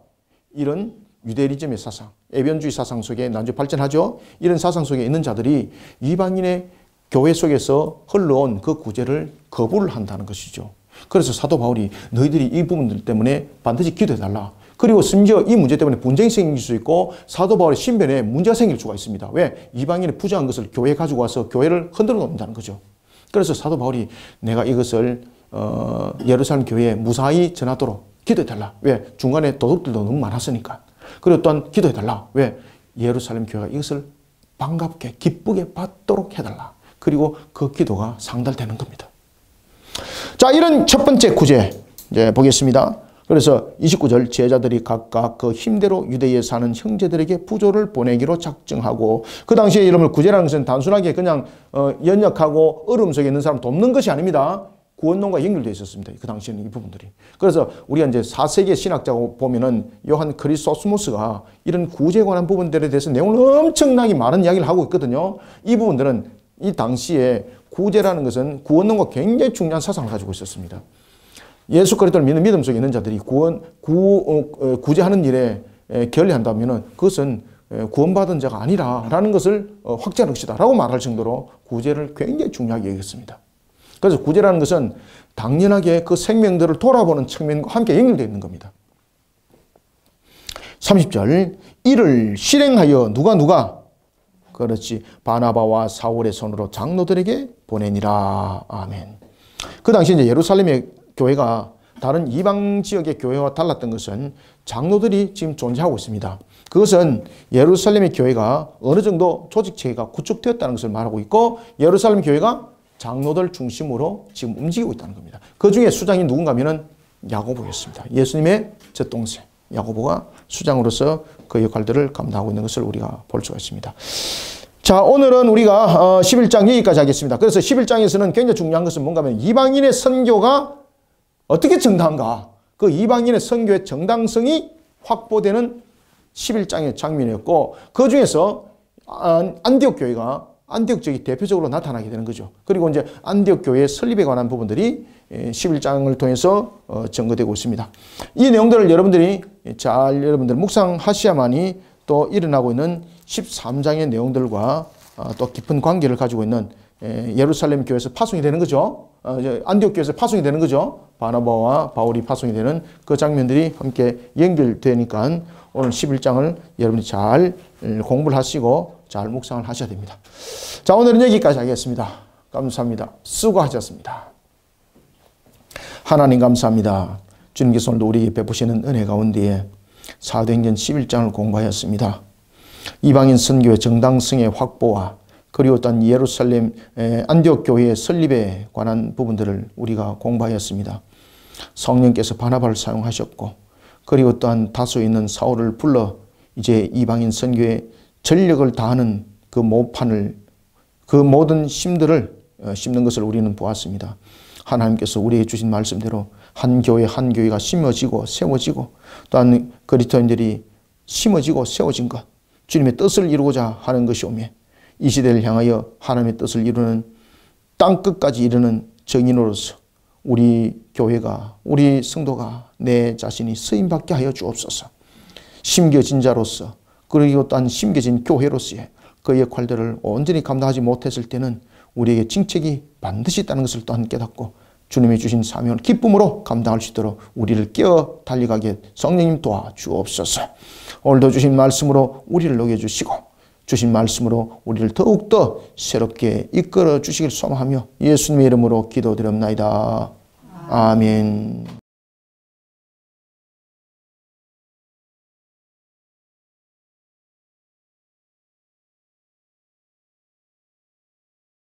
이런 유대리즘의 사상, 애변주의 사상 속에 나중에 발전하죠. 이런 사상 속에 있는 자들이 이방인의 교회 속에서 흘러온 그 구제를 거부를 한다는 것이죠. 그래서 사도 바울이 너희들이 이 부분들 때문에 반드시 기도해달라. 그리고 심지어 이 문제 때문에 분쟁이 생길 수 있고 사도 바울의 신변에 문제가 생길 수가 있습니다. 왜? 이방인의 부정한 것을 교회에 가지고 와서 교회를 흔들어 놓는다는 거죠. 그래서 사도 바울이 내가 이것을 예루살렘 교회에 무사히 전하도록 기도해달라. 왜? 중간에 도둑들도 너무 많았으니까. 그리고 또한 기도해달라. 왜? 예루살렘 교회가 이것을 반갑게 기쁘게 받도록 해달라. 그리고 그 기도가 상달되는 겁니다. 자, 이런 첫 번째 구제 이제 보겠습니다. 그래서 29절 제자들이 각각 그 힘대로 유대에 사는 형제들에게 부조를 보내기로 작정하고, 그 당시에 여러분 구제라는 것은 단순하게 그냥 연약하고 어려움 속에 있는 사람 돕는 것이 아닙니다. 구원론과 연결되어 있었습니다. 그 당시에는 이 부분들이. 그래서 우리가 이제 4세기 신학자고 보면은 요한 크리소스모스가 이런 구제에 관한 부분들에 대해서 내용을 엄청나게 많은 이야기를 하고 있거든요. 이 부분들은 이 당시에 구제라는 것은 구원론과 굉장히 중요한 사상을 가지고 있었습니다. 예수 그리스도를 믿는 믿음 속에 있는 자들이 구제하는 일에 결례한다면은 그것은 구원받은 자가 아니라라는 것을 확증하는 것이다라고 말할 정도로 구제를 굉장히 중요하게 여겼습니다. 그래서 구제라는 것은 당연하게 그 생명들을 돌아보는 측면과 함께 연결되어 있는 겁니다. 30절 이를 실행하여 누가 그렇지 바나바와 사울의 손으로 장로들에게 보내니라. 아멘. 그 당시 이제 예루살렘의 교회가 다른 이방 지역의 교회와 달랐던 것은 장로들이 지금 존재하고 있습니다. 그것은 예루살렘의 교회가 어느 정도 조직체계가 구축되었다는 것을 말하고 있고, 예루살렘 교회가 장로들 중심으로 지금 움직이고 있다는 겁니다. 그 중에 수장이 누군가 하면은 야고보였습니다. 예수님의 젖동생 야고보가 수장으로서 그 역할들을 감당하고 있는 것을 우리가 볼 수가 있습니다. 자, 오늘은 우리가 11장 여기까지 하겠습니다. 그래서 11장에서는 굉장히 중요한 것은 뭔가 하면 이방인의 선교가 어떻게 정당한가, 그 이방인의 선교의 정당성이 확보되는 11장의 장면이었고, 그 중에서 안디옥 교회가 안디옥 지역이 대표적으로 나타나게 되는 거죠. 그리고 이제 안디옥 교회의 설립에 관한 부분들이 11장을 통해서 증거되고 있습니다. 이 내용들을 여러분들이 여러분들 묵상하셔야만이 또 일어나고 있는 13장의 내용들과 또 깊은 관계를 가지고 있는 예루살렘 교회에서 파송이 되는 거죠. 안디옥 교회에서 파송이 되는 거죠. 바나바와 바울이 파송이 되는 그 장면들이 함께 연결되니까 오늘 11장을 여러분이 잘 공부를 하시고 잘 묵상을 하셔야 됩니다. 자, 오늘은 여기까지 하겠습니다. 감사합니다. 수고하셨습니다. 하나님 감사합니다. 주님께서 오늘도 우리에게 베푸시는 은혜 가운데에 사도행전 11장을 공부하였습니다. 이방인 선교의 정당성의 확보와 그리고 또한 예루살렘 안디옥 교회의 설립에 관한 부분들을 우리가 공부하였습니다. 성령께서 바나바를 사용하셨고 그리고 또한 다소 있는 사울을 불러 이제 이방인 선교에 전력을 다하는 그 모판을 그 모든 힘들을 심는 것을 우리는 보았습니다. 하나님께서 우리에게 주신 말씀대로 한 교회가 심어지고 세워지고 또한 그리스도인들이 심어지고 세워진 것 주님의 뜻을 이루고자 하는 것이오며 이 시대를 향하여 하나님의 뜻을 이루는 땅끝까지 이르는 정인으로서 우리 교회가 우리 성도가 내 자신이 쓰임받게 하여 주옵소서. 심겨진 자로서 그리고 또한 심겨진 교회로서의 그 역할들을 온전히 감당하지 못했을 때는 우리에게 징책이 반드시 있다는 것을 또한 깨닫고 주님이 주신 사명을 기쁨으로 감당할 수 있도록 우리를 깨어 달려가게 성령님 도와주옵소서. 오늘도 주신 말씀으로 우리를 녹여주시고 주신 말씀으로 우리를 더욱더 새롭게 이끌어 주시길 소망하며 예수님의 이름으로 기도드립나이다. 아멘.